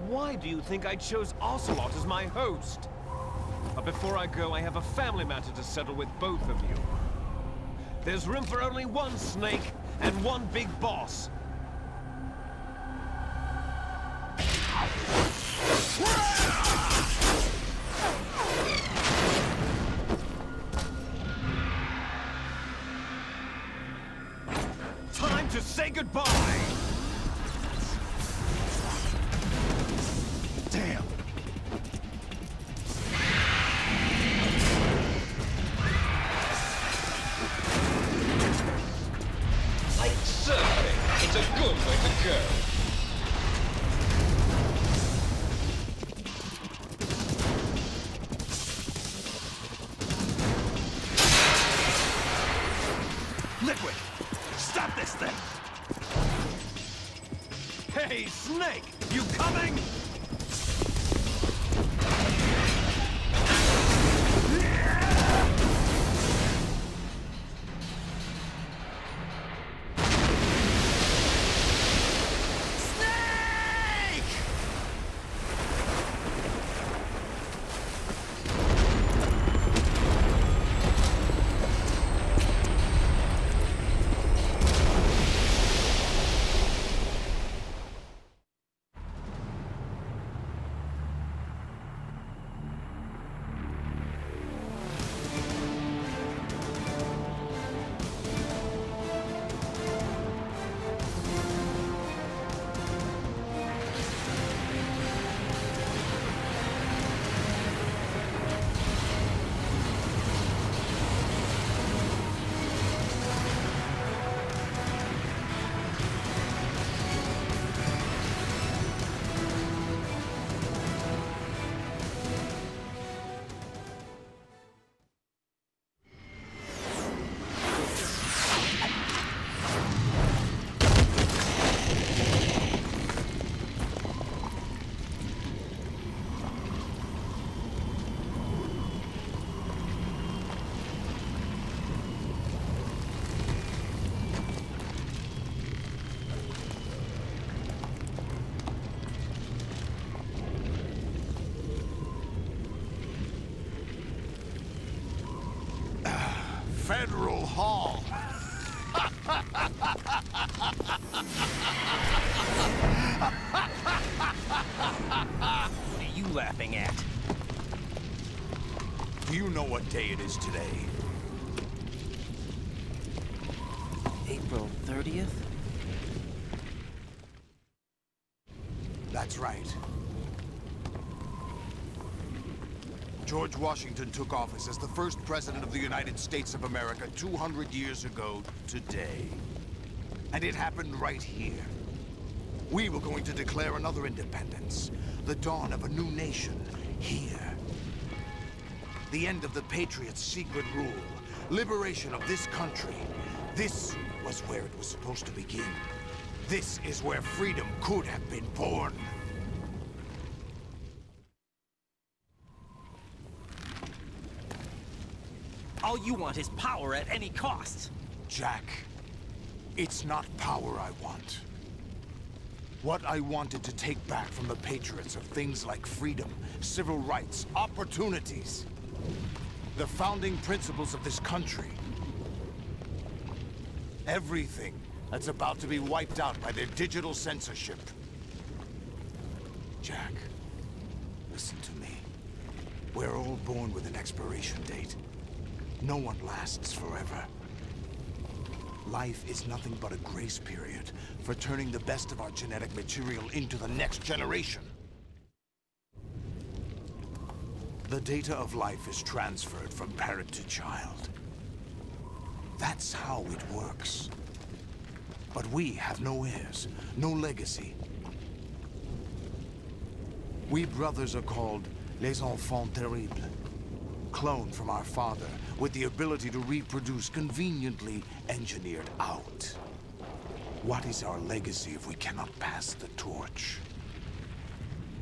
Why do you think I chose Ocelot as my host? But before I go, I have a family matter to settle with both of you. There's room for only one Snake and one big boss. Time to say goodbye! Damn! Like surfing, it's a good way to go. Liquid! Stop this thing! Hey, Snake! You coming? Federal Hall. What are you laughing at? Do you know what day it is today? April 30th? That's right. George Washington took office as the first president of the United States of America 200 years ago today. And it happened right here. We were going to declare another independence. The dawn of a new nation here. The end of the Patriots' secret rule. Liberation of this country. This was where it was supposed to begin. This is where freedom could have been born. All you want is power at any cost. Jack, it's not power I want. What I wanted to take back from the Patriots are things like freedom, civil rights, opportunities. The founding principles of this country. Everything that's about to be wiped out by their digital censorship. Jack, listen to me. We're all born with an expiration date. No one lasts forever. Life is nothing but a grace period for turning the best of our genetic material into the next generation. The data of life is transferred from parent to child. That's how it works. But we have no heirs, no legacy. We brothers are called les enfants terribles. Cloned from our father, with the ability to reproduce conveniently engineered out. What is our legacy if we cannot pass the torch?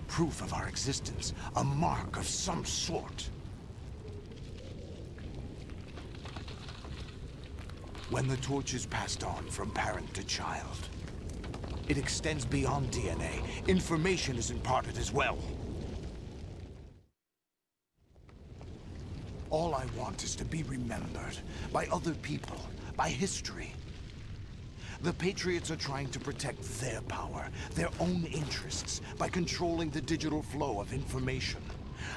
Proof of our existence, a mark of some sort. When the torch is passed on from parent to child, it extends beyond DNA. Information is imparted as well. All I want is to be remembered by other people, by history. The Patriots are trying to protect their power, their own interests, by controlling the digital flow of information.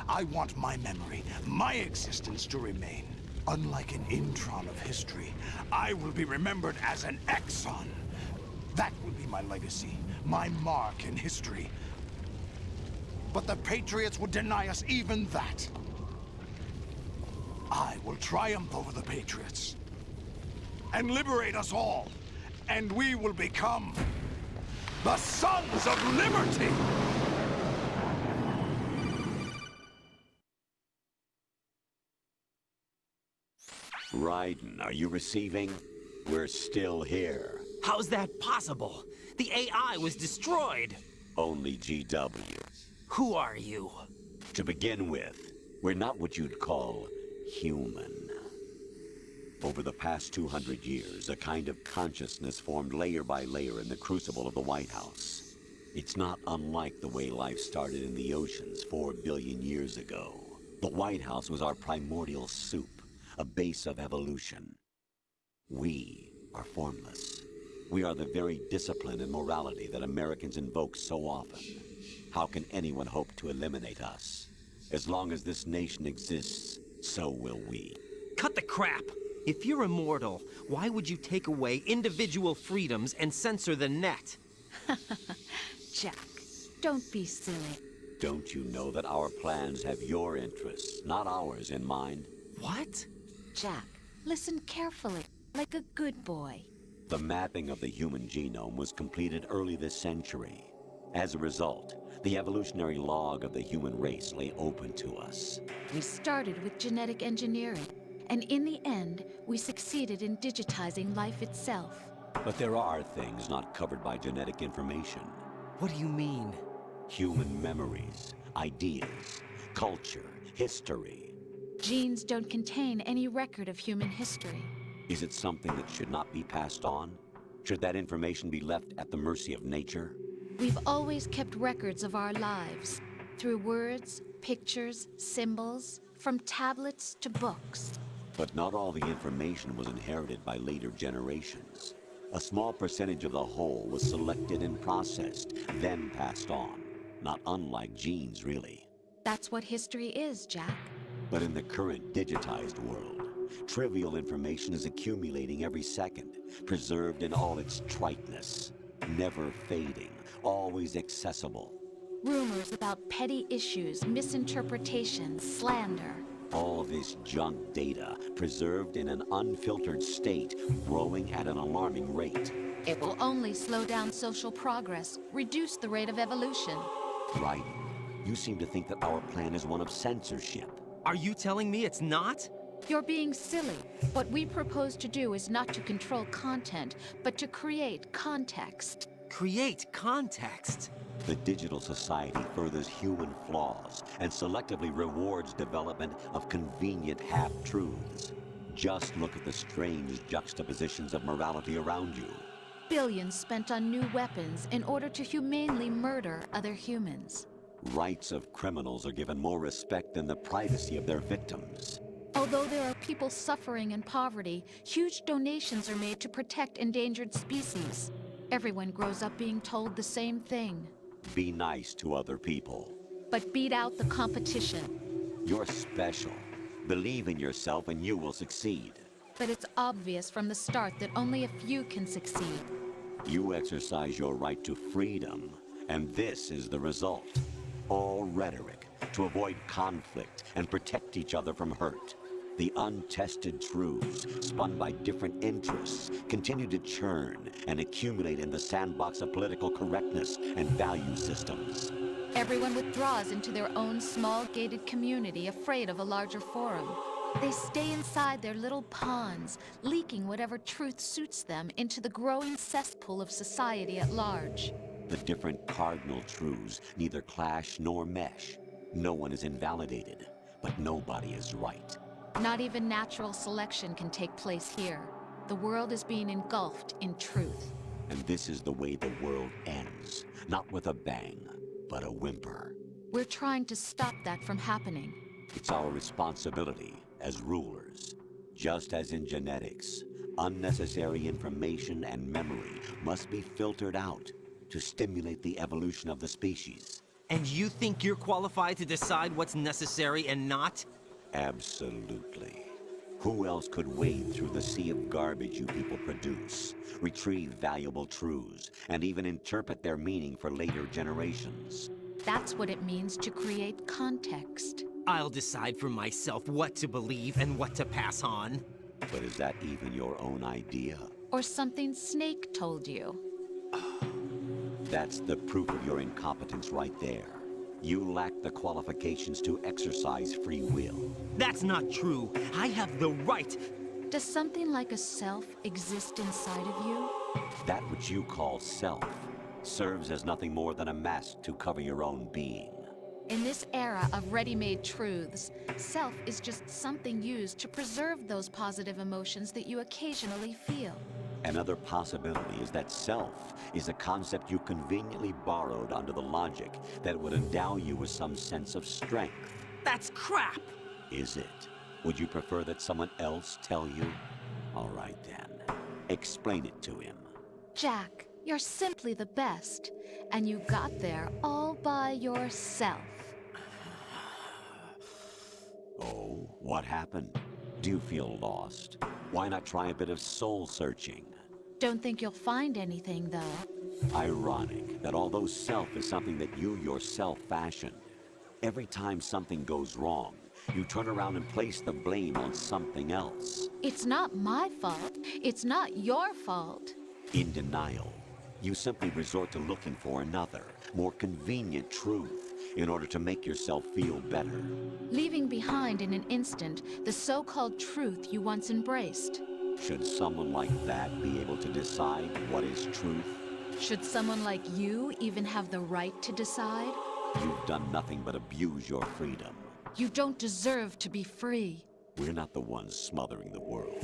I want my memory, my existence to remain. Unlike an intron of history, I will be remembered as an exon. That will be my legacy, my mark in history. But the Patriots would deny us even that. I will triumph over the Patriots and liberate us all, and we will become the Sons of Liberty! Raiden, are you receiving? We're still here. How's that possible? The AI was destroyed. Only GW. Who are you? To begin with, we're not what you'd call human. Over the past 200 years, a kind of consciousness formed layer by layer in the crucible of the White House. It's not unlike the way life started in the oceans 4 billion years ago. The White House was our primordial soup, a base of evolution. We are formless. We are the very discipline and morality that Americans invoke so often. How can anyone hope to eliminate us? As long as this nation exists, so will we. Cut the crap! If you're immortal, why would you take away individual freedoms and censor the net? Jack, don't be silly. Don't you know that our plans have your interests, not ours, in mind? What? Jack, listen carefully, like a good boy. The mapping of the human genome was completed early this century. As a result, the evolutionary log of the human race lay open to us. We started with genetic engineering, and in the end, we succeeded in digitizing life itself. But there are things not covered by genetic information. What do you mean? Human memories, ideas, culture, history. Genes don't contain any record of human history. Is it something that should not be passed on? Should that information be left at the mercy of nature? We've always kept records of our lives, through words, pictures, symbols, from tablets to books. But not all the information was inherited by later generations. A small percentage of the whole was selected and processed, then passed on. Not unlike genes, really. That's what history is, Jack. But in the current digitized world, trivial information is accumulating every second, preserved in all its triteness, never fading, always accessible. Rumors about petty issues, misinterpretations, slander. All this junk data, preserved in an unfiltered state, growing at an alarming rate. It will only slow down social progress, reduce the rate of evolution. Right. You seem to think that our plan is one of censorship. Are you telling me it's not? You're being silly. What we propose to do is not to control content, but to create context. Create context? The digital society furthers human flaws and selectively rewards development of convenient half-truths. Just look at the strange juxtapositions of morality around you. Billions spent on new weapons in order to humanely murder other humans. Rights of criminals are given more respect than the privacy of their victims. Although there are people suffering in poverty, huge donations are made to protect endangered species. Everyone grows up being told the same thing. Be nice to other people. But beat out the competition. You're special. Believe in yourself and you will succeed. But it's obvious from the start that only a few can succeed. You exercise your right to freedom, and this is the result. All rhetoric to avoid conflict and protect each other from hurt. The untested truths, spun by different interests, continue to churn and accumulate in the sandbox of political correctness and value systems. Everyone withdraws into their own small gated community, afraid of a larger forum. They stay inside their little ponds, leaking whatever truth suits them into the growing cesspool of society at large. The different cardinal truths neither clash nor mesh. No one is invalidated, but nobody is right. Not even natural selection can take place here. The world is being engulfed in truth. And this is the way the world ends. Not with a bang, but a whimper. We're trying to stop that from happening. It's our responsibility as rulers. Just as in genetics, unnecessary information and memory must be filtered out to stimulate the evolution of the species. And you think you're qualified to decide what's necessary and not? Absolutely. Who else could wade through the sea of garbage you people produce, retrieve valuable truths, and even interpret their meaning for later generations? That's what it means to create context. I'll decide for myself what to believe and what to pass on. But is that even your own idea? Or something Snake told you. That's the proof of your incompetence right there. You lack the qualifications to exercise free will. That's not true. I have the right. Does something like a self exist inside of you? That which you call self serves as nothing more than a mask to cover your own being. In this era of ready-made truths, self is just something used to preserve those positive emotions that you occasionally feel. Another possibility is that self is a concept you conveniently borrowed under the logic that would endow you with some sense of strength. That's crap! Is it? Would you prefer that someone else tell you? All right then. Explain it to him. Jack, you're simply the best, and you got there all by yourself. Oh, what happened? Do you feel lost? Why not try a bit of soul searching? Don't think you'll find anything, though. Ironic that although self is something that you yourself fashioned, every time something goes wrong, you turn around and place the blame on something else. It's not my fault. It's not your fault. In denial, you simply resort to looking for another, more convenient truth in order to make yourself feel better. Leaving behind in an instant the so-called truth you once embraced. Should someone like that be able to decide what is truth? Should someone like you even have the right to decide? You've done nothing but abuse your freedom. You don't deserve to be free. We're not the ones smothering the world.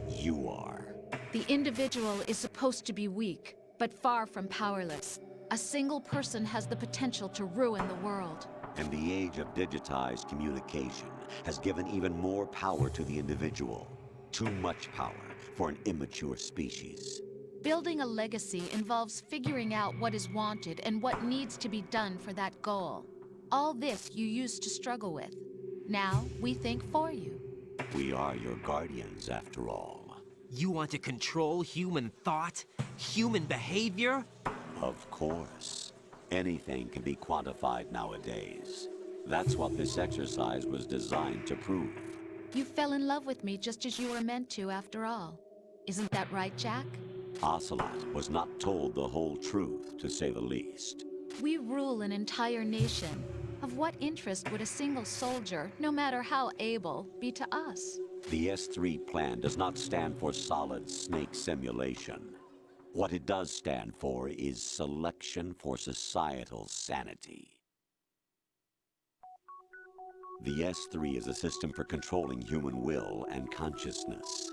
You are. The individual is supposed to be weak, but far from powerless. A single person has the potential to ruin the world. And the age of digitized communication has given even more power to the individual. Too much power for an immature species. Building a legacy involves figuring out what is wanted and what needs to be done for that goal. All this you used to struggle with. Now, we think for you. We are your guardians, after all. You want to control human thought? Human behavior? Of course. Anything can be quantified nowadays. That's what this exercise was designed to prove. You fell in love with me just as you were meant to, after all. Isn't that right, Jack? Ocelot was not told the whole truth, to say the least. We rule an entire nation. Of what interest would a single soldier, no matter how able, be to us? The S3 plan does not stand for solid snake simulation. What it does stand for is selection for societal sanity. The S3 is a system for controlling human will and consciousness.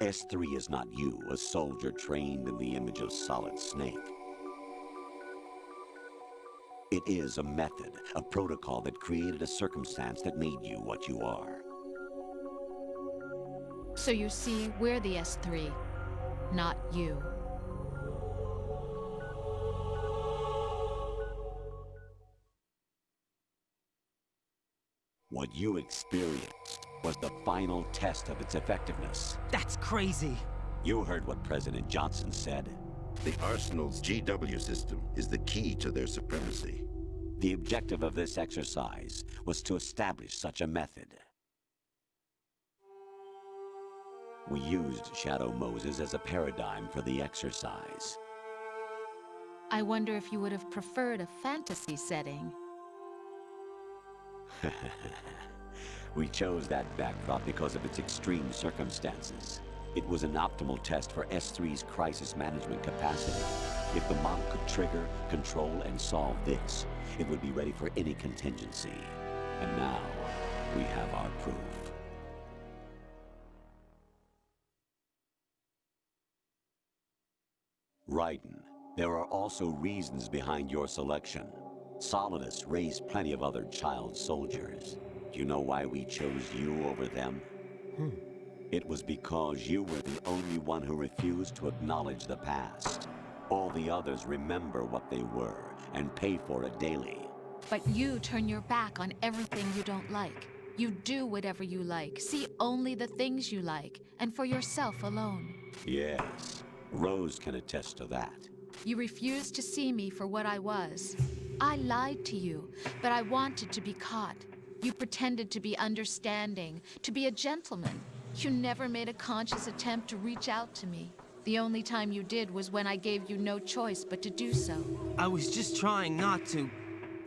S3 is not you, a soldier trained in the image of Solid Snake. It is a method, a protocol that created a circumstance that made you what you are. So you see, we're the S3, not you. What you experienced was the final test of its effectiveness. That's crazy. You heard what President Johnson said. The Arsenal's GW system is the key to their supremacy. The objective of this exercise was to establish such a method. We used Shadow Moses as a paradigm for the exercise. I wonder if you would have preferred a fantasy setting. We chose that backdrop because of its extreme circumstances. It was an optimal test for S3's crisis management capacity. If the model could trigger, control, and solve this, it would be ready for any contingency. And now, we have our proof. Raiden, there are also reasons behind your selection. Solidus raised plenty of other child soldiers. Do you know why we chose you over them? It was because you were the only one who refused to acknowledge the past. All the others remember what they were and pay for it daily. But you turn your back on everything you don't like. You do whatever you like, see only the things you like, and for yourself alone. Yes, Rose can attest to that. You refused to see me for what I was. I lied to you, but I wanted to be caught. You pretended to be understanding, to be a gentleman. You never made a conscious attempt to reach out to me. The only time you did was when I gave you no choice but to do so. I was just trying not to.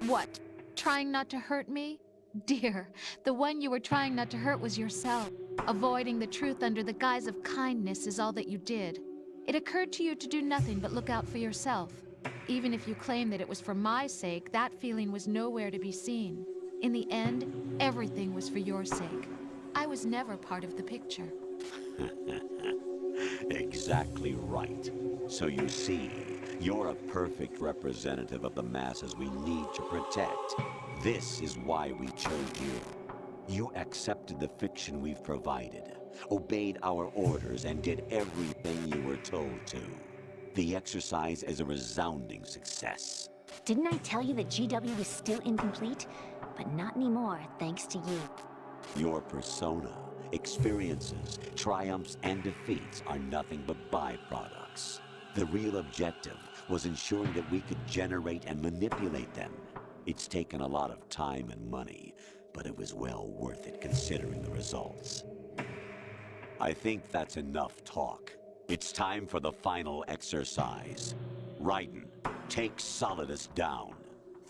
What? Trying not to hurt me? Dear, the one you were trying not to hurt was yourself. Avoiding the truth under the guise of kindness is all that you did. It occurred to you to do nothing but look out for yourself. Even if you claim that it was for my sake, that feeling was nowhere to be seen. In the end, everything was for your sake. I was never part of the picture. Exactly right. So you see, you're a perfect representative of the masses we need to protect. This is why we chose you. You accepted the fiction we've provided, obeyed our orders, and did everything you were told to. The exercise is a resounding success. Didn't I tell you that GW was still incomplete? But not anymore, thanks to you. Your persona, experiences, triumphs, and defeats are nothing but byproducts. The real objective was ensuring that we could generate and manipulate them. It's taken a lot of time and money, but it was well worth it considering the results. I think that's enough talk. It's time for the final exercise. Raiden, take Solidus down.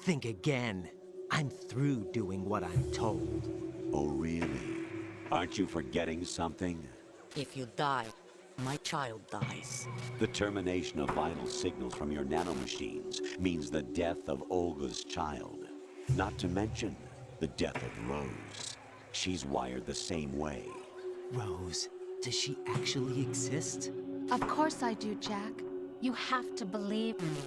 Think again. I'm through doing what I'm told. Oh, really? Aren't you forgetting something? If you die, my child dies. The termination of vital signals from your nanomachines means the death of Olga's child. Not to mention the death of Rose. She's wired the same way. Rose, does she actually exist? Of course I do, Jack. You have to believe me.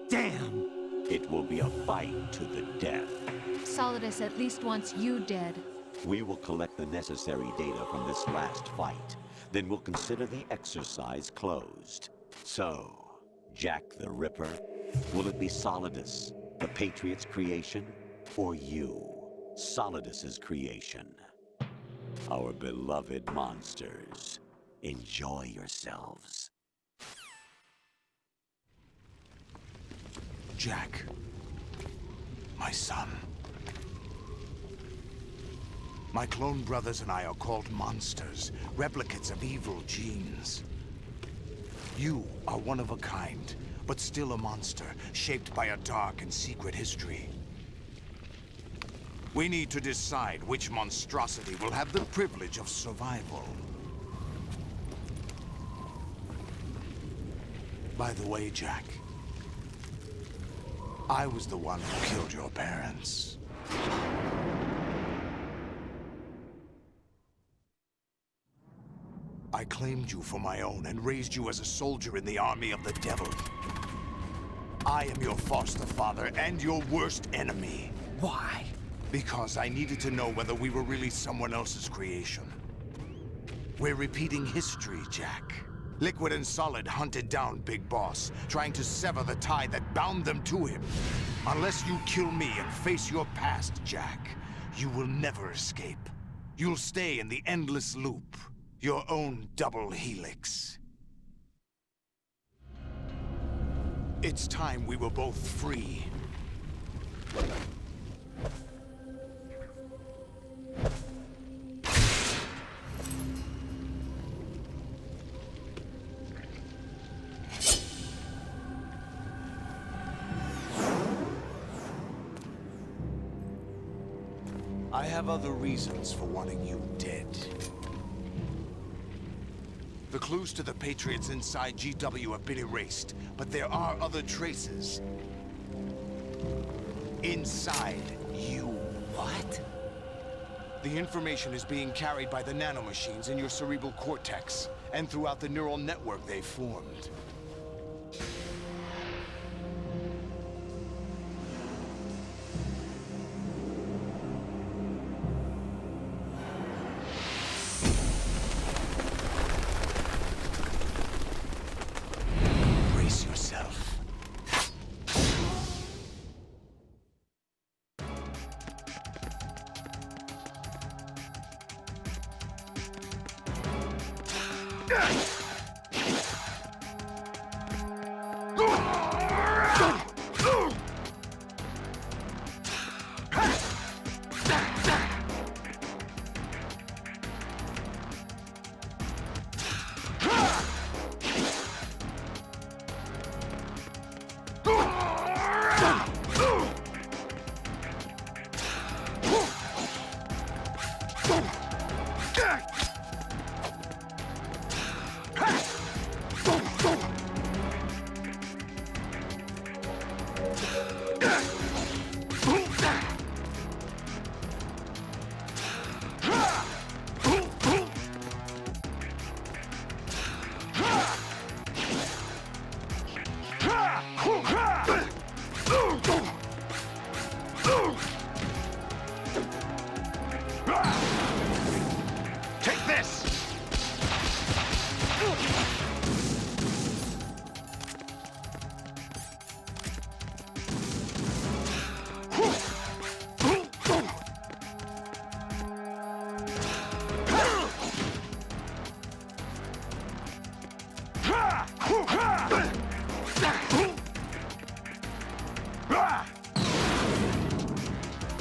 Damn! It will be a fight to the death. Solidus at least wants you dead. We will collect the necessary data from this last fight. Then we'll consider the exercise closed. So, Jack the Ripper, will it be Solidus, the Patriots' creation, or you, Solidus's creation? Our beloved monsters, enjoy yourselves. Jack, my son. My clone brothers and I are called monsters, replicates of evil genes. You are one of a kind, but still a monster, shaped by a dark and secret history. We need to decide which monstrosity will have the privilege of survival. By the way, Jack, I was the one who killed your parents. I claimed you for my own and raised you as a soldier in the army of the devil. I am your foster father and your worst enemy. Why? Because I needed to know whether we were really someone else's creation. We're repeating history, Jack. Liquid and Solid hunted down Big Boss, trying to sever the tie that bound them to him. Unless you kill me and face your past, Jack, You will never escape. You'll stay in the endless loop. Your own double helix. It's time we were both free. I have other reasons for wanting you dead. The clues to the Patriots inside GW have been erased, but there are other traces. Inside you. What? The information is being carried by the nanomachines in your cerebral cortex, and throughout the neural network they've formed. Brace yourself. Take this!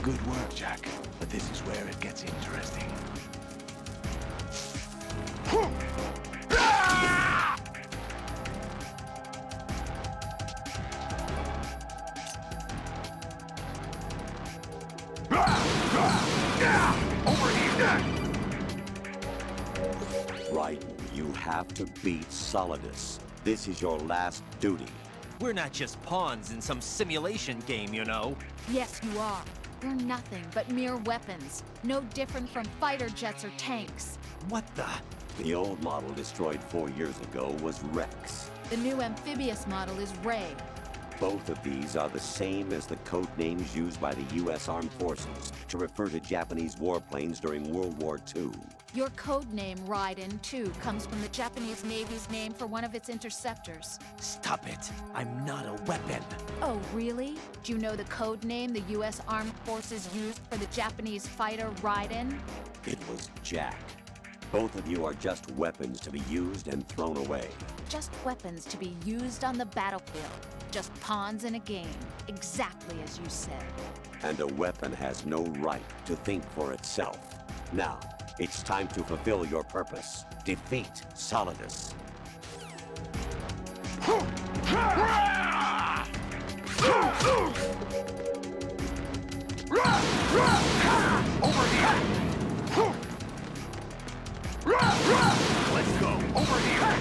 Good work, Jack. But this is where it gets interesting. Right, you have to beat Solidus. This is your last duty. We're not just pawns in some simulation game, you know. Yes, you are. They're nothing but mere weapons. No different from fighter jets or tanks. What the? The old model destroyed 4 years ago was Rex. The new amphibious model is Ray. Both of these are the same as the code names used by the U.S. Armed Forces to refer to Japanese warplanes during World War II. Your code name, Raiden, too, comes from the Japanese Navy's name for one of its interceptors. Stop it. I'm not a weapon. Oh, really? Do you know the code name the U.S. Armed Forces used for the Japanese fighter Raiden? It was Jack. Both of you are just weapons to be used and thrown away. Just weapons to be used on the battlefield. Just pawns in a game. Exactly as you said. And a weapon has no right to think for itself. Now, it's time to fulfill your purpose. Defeat Solidus. Over here! Let's go! Over here!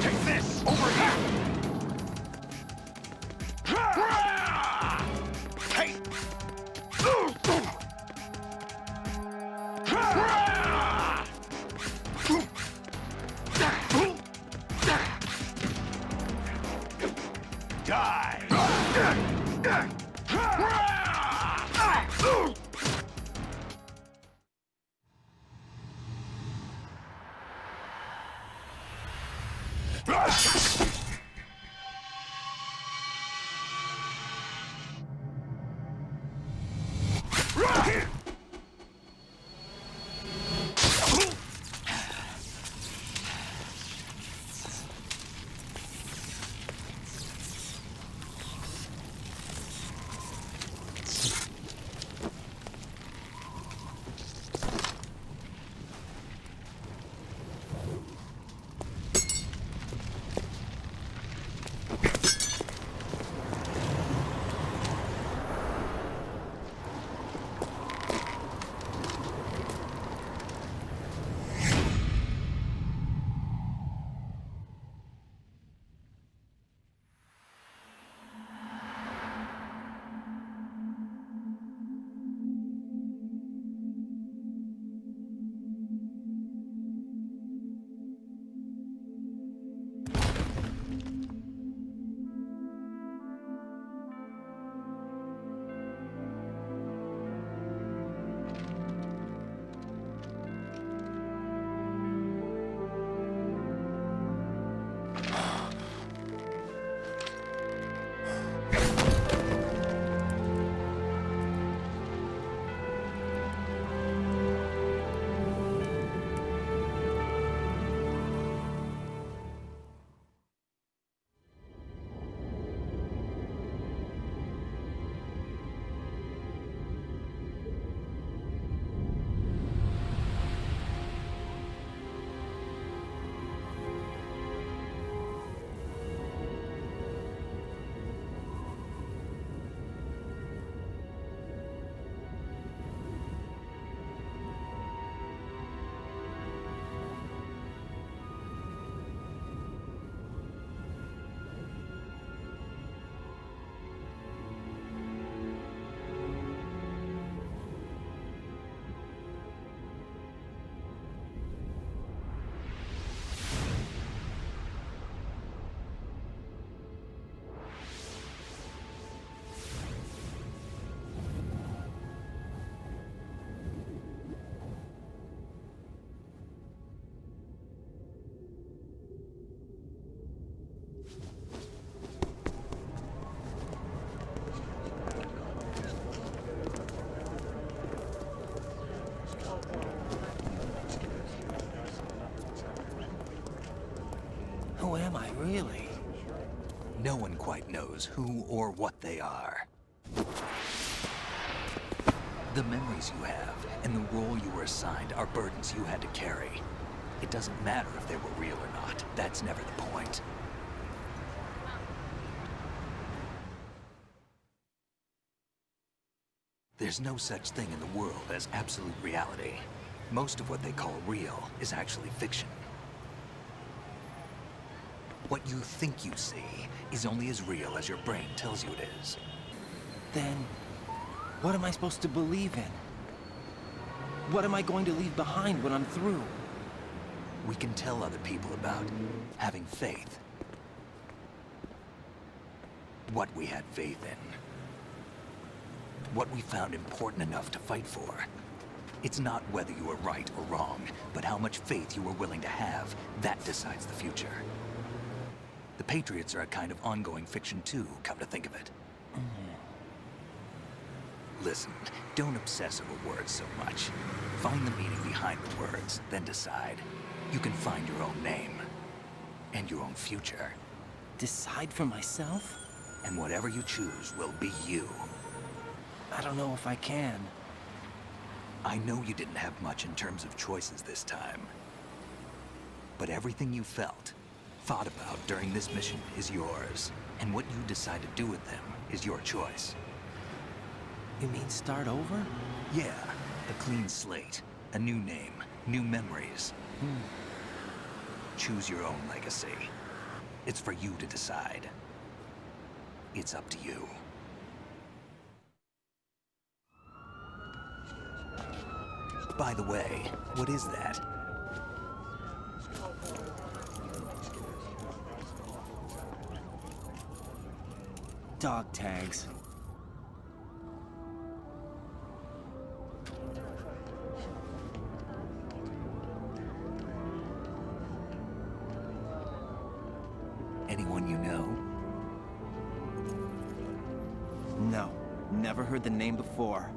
Take this! Over here! Hey! No one quite knows who or what they are. The memories you have and the role you were assigned are burdens you had to carry. It doesn't matter if they were real or not. That's never the point. There's no such thing in the world as absolute reality. Most of what they call real is actually fiction. What you think you see is only as real as your brain tells you it is. Then, what am I supposed to believe in? What am I going to leave behind when I'm through? We can tell other people about having faith. What we had faith in. What we found important enough to fight for. It's not whether you were right or wrong, but how much faith you were willing to have. That decides the future. The Patriots are a kind of ongoing fiction too, come to think of it. Listen, don't obsess over words so much. Find the meaning behind the words, then decide. You can find your own name. And your own future. Decide for myself? And whatever you choose will be you. I don't know if I can. I know you didn't have much in terms of choices this time. But everything you felt, thought about during this mission is yours. And what you decide to do with them is your choice. You mean start over? Yeah, a clean slate, a new name, new memories. Choose your own legacy. It's for you to decide. It's up to you. By the way, what is that? Dog tags. Anyone you know? No, never heard the name before.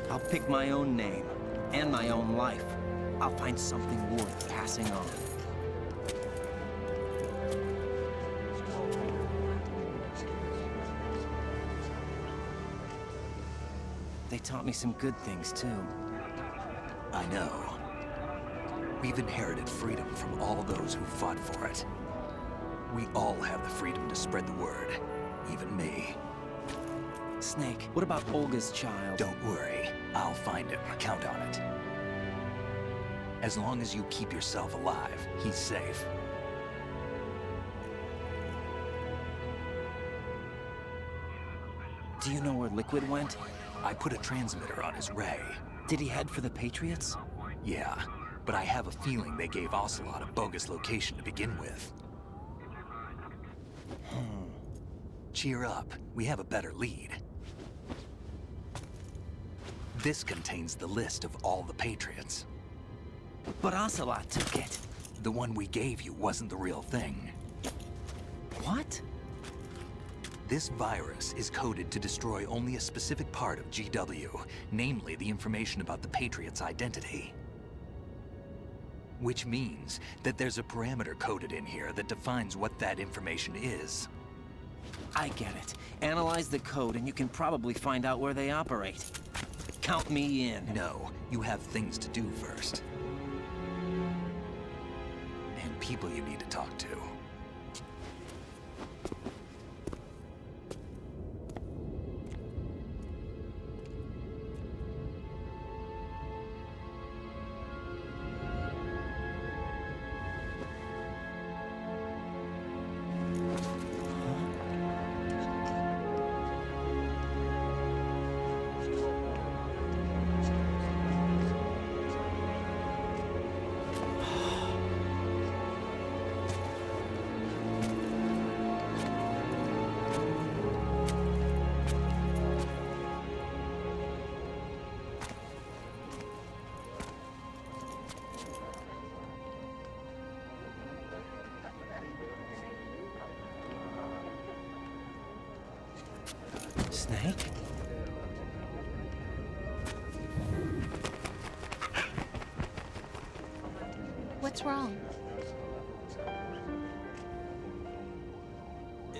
I'll pick my own name, and my own life. I'll find something worth passing on. They taught me some good things, too. I know. We've inherited freedom from all those who fought for it. We all have the freedom to spread the word, even me. Snake, what about Olga's child? Don't worry. I'll find him. Count on it. As long as you keep yourself alive, he's safe. Do you know where Liquid went? I put a transmitter on his ray. Did he head for the Patriots? Yeah, but I have a feeling they gave Ocelot a bogus location to begin with. Cheer up. We have a better lead. This contains the list of all the Patriots. But Ocelot took it. The one we gave you wasn't the real thing. What? This virus is coded to destroy only a specific part of GW, namely the information about the Patriots' identity. Which means that there's a parameter coded in here that defines what that information is. I get it. Analyze the code and you can probably find out where they operate. Count me in. No, you have things to do first. And people you need to talk to. Snake? What's wrong?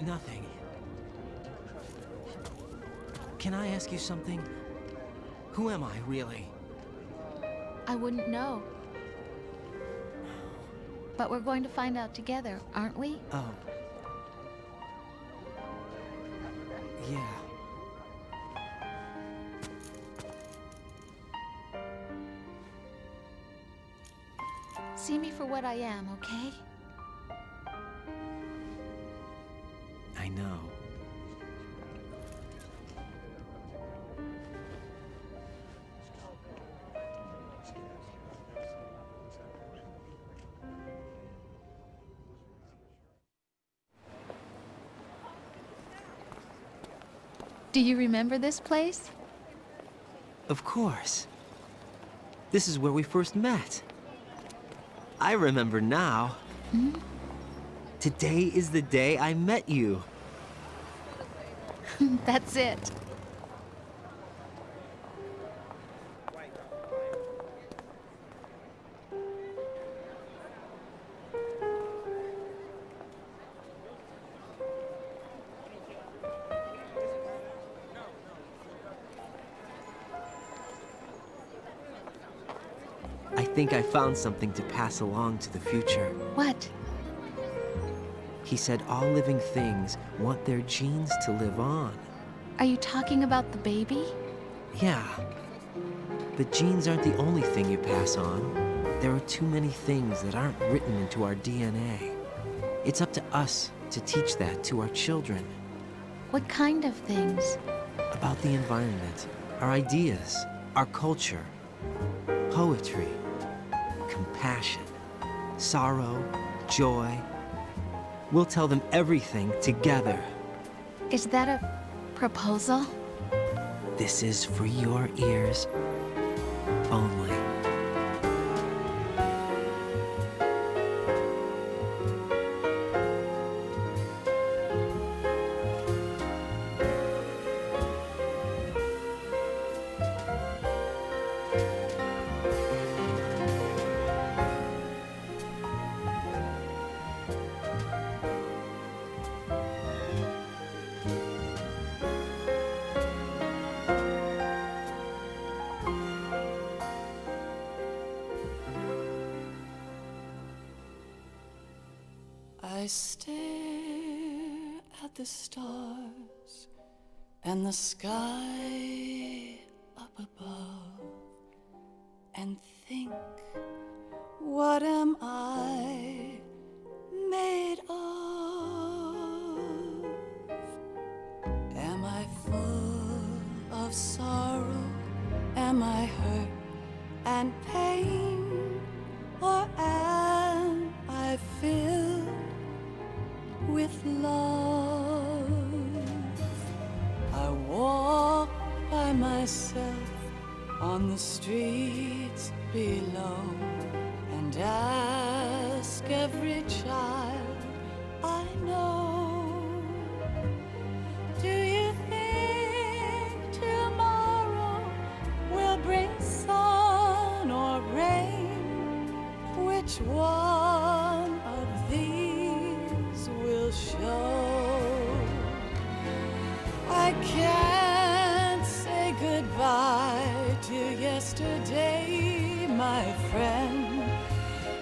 Nothing. Can I ask you something? Who am I, really? I wouldn't know. But we're going to find out together, aren't we? Oh. Yeah. See me for what I am, okay? I know. Do you remember this place? Of course. This is where we first met. I remember now. Hmm? Today is the day I met you. That's it. I think I found something to pass along to the future. What? He said all living things want their genes to live on. Are you talking about the baby? Yeah. But genes aren't the only thing you pass on. There are too many things that aren't written into our DNA. It's up to us to teach that to our children. What kind of things? About the environment, our ideas, our culture, poetry, compassion, sorrow, joy. We'll tell them everything together. Is that a proposal? This is for your ears only. I stare at the stars and the sky up above and think, what am I made of? Am I full of sorrow? Am I hurt and pain? Or am I filled with love? I walk by myself on the streets below and ask every child I know, do you think tomorrow will bring sun or rain? Which one of these will show? I can't say goodbye to yesterday, my friend.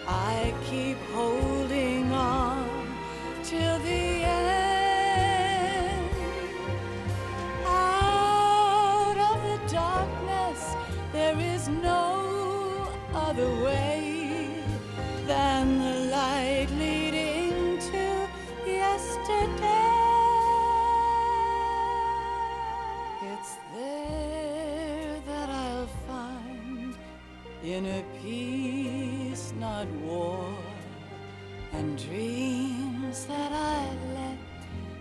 I keep holding on till the end. Out of the darkness, there is no other way than the light leading to yesterday. It's there that I'll find inner peace, not war, and dreams that I let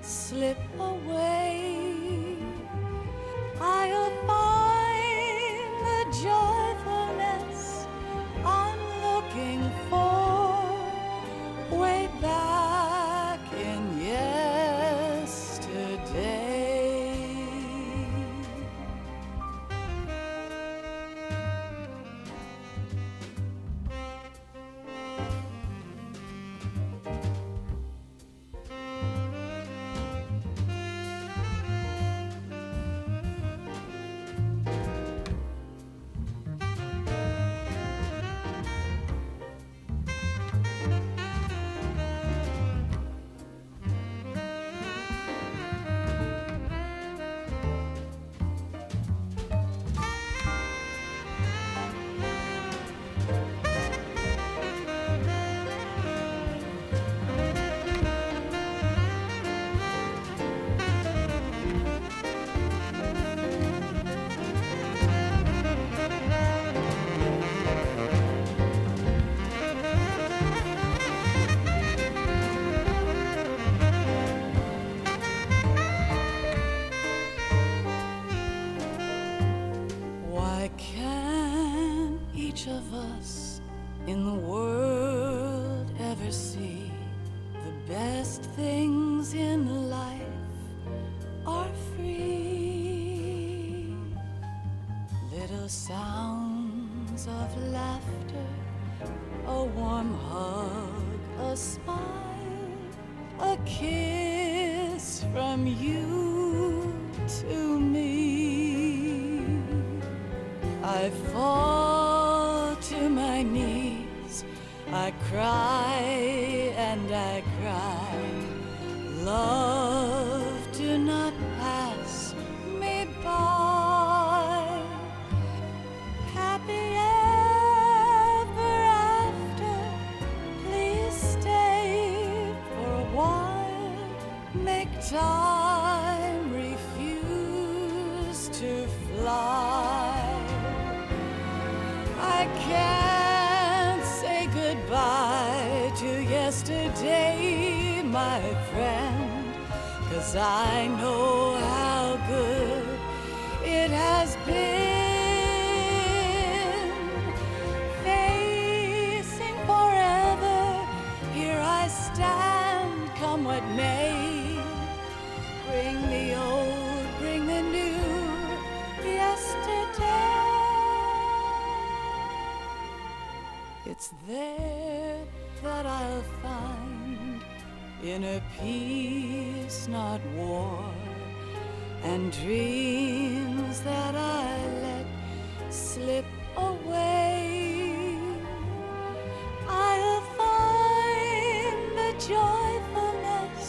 slip away. I'll find the joyfulness I'm looking for way back in yesterday. each of us in the world ever see? The best things in life are free. Little sounds of laughter, a warm hug, a smile, a kiss from you to me. I fall to my knees, I cry and I cry. Love, do not pass me by. Happy ever after, please stay for a while. Make time, refuse to fly. I can't say goodbye to yesterday, my friend, 'cause I know how good it has been. Facing forever, here I stand, come what may. Bring the old, bring the new, yesterday. It's there that I'll find inner peace, not war, and dreams that I let slip away. I'll find the joyfulness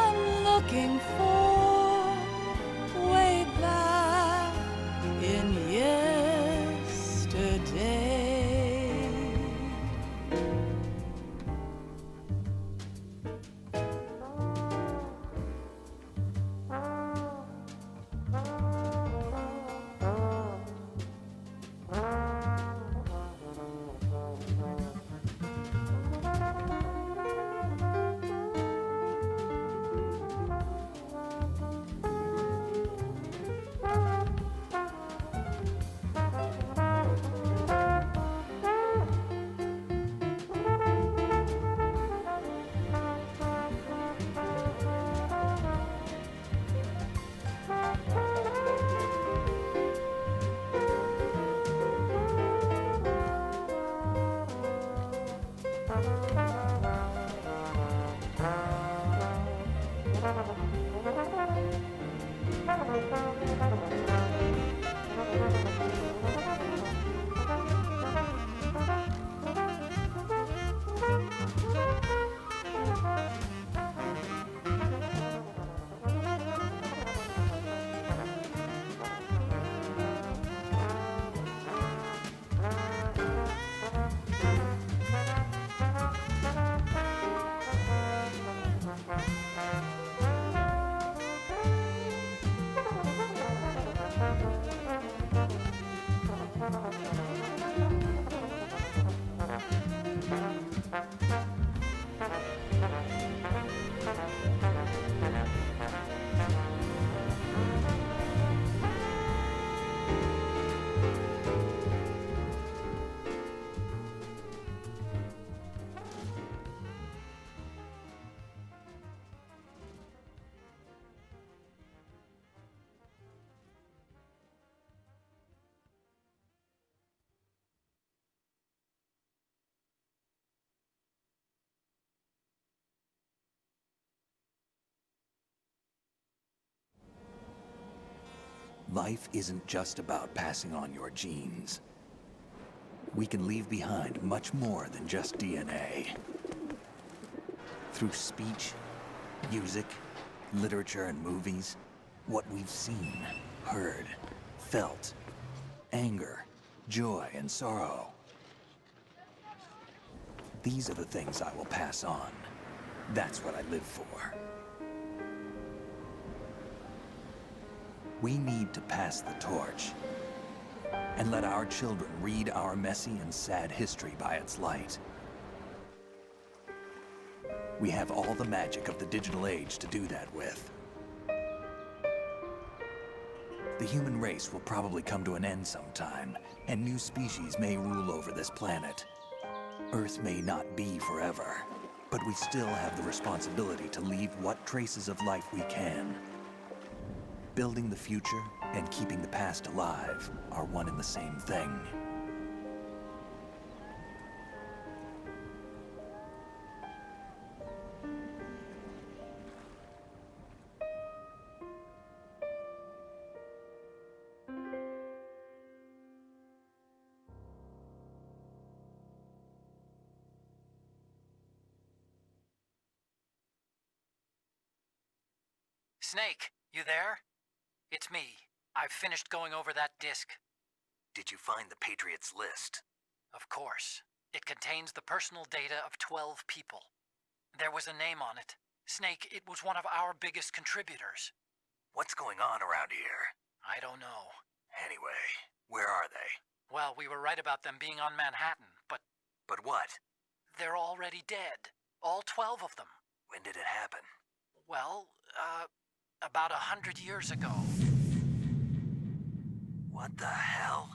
I'm looking for way back in yesterday. Life isn't just about passing on your genes. We can leave behind much more than just DNA. Through speech, music, literature, and movies, what we've seen, heard, felt, anger, joy, and sorrow. These are the things I will pass on. That's what I live for. We need to pass the torch and let our children read our messy and sad history by its light. We have all the magic of the digital age to do that with. The human race will probably come to an end sometime, and new species may rule over this planet. Earth may not be forever, but we still have the responsibility to leave what traces of life we can. Building the future and keeping the past alive are one and the same thing. Snake, you there? It's me. I've finished going over that disk. Did you find the Patriots list? Of course. It contains the personal data of 12 people. There was a name on it. Snake, it was one of our biggest contributors. What's going on around here? I don't know. Anyway, where are they? Well, we were right about them being on Manhattan, but... But what? They're already dead. All 12 of them. When did it happen? Well, about 100 years ago. What the hell?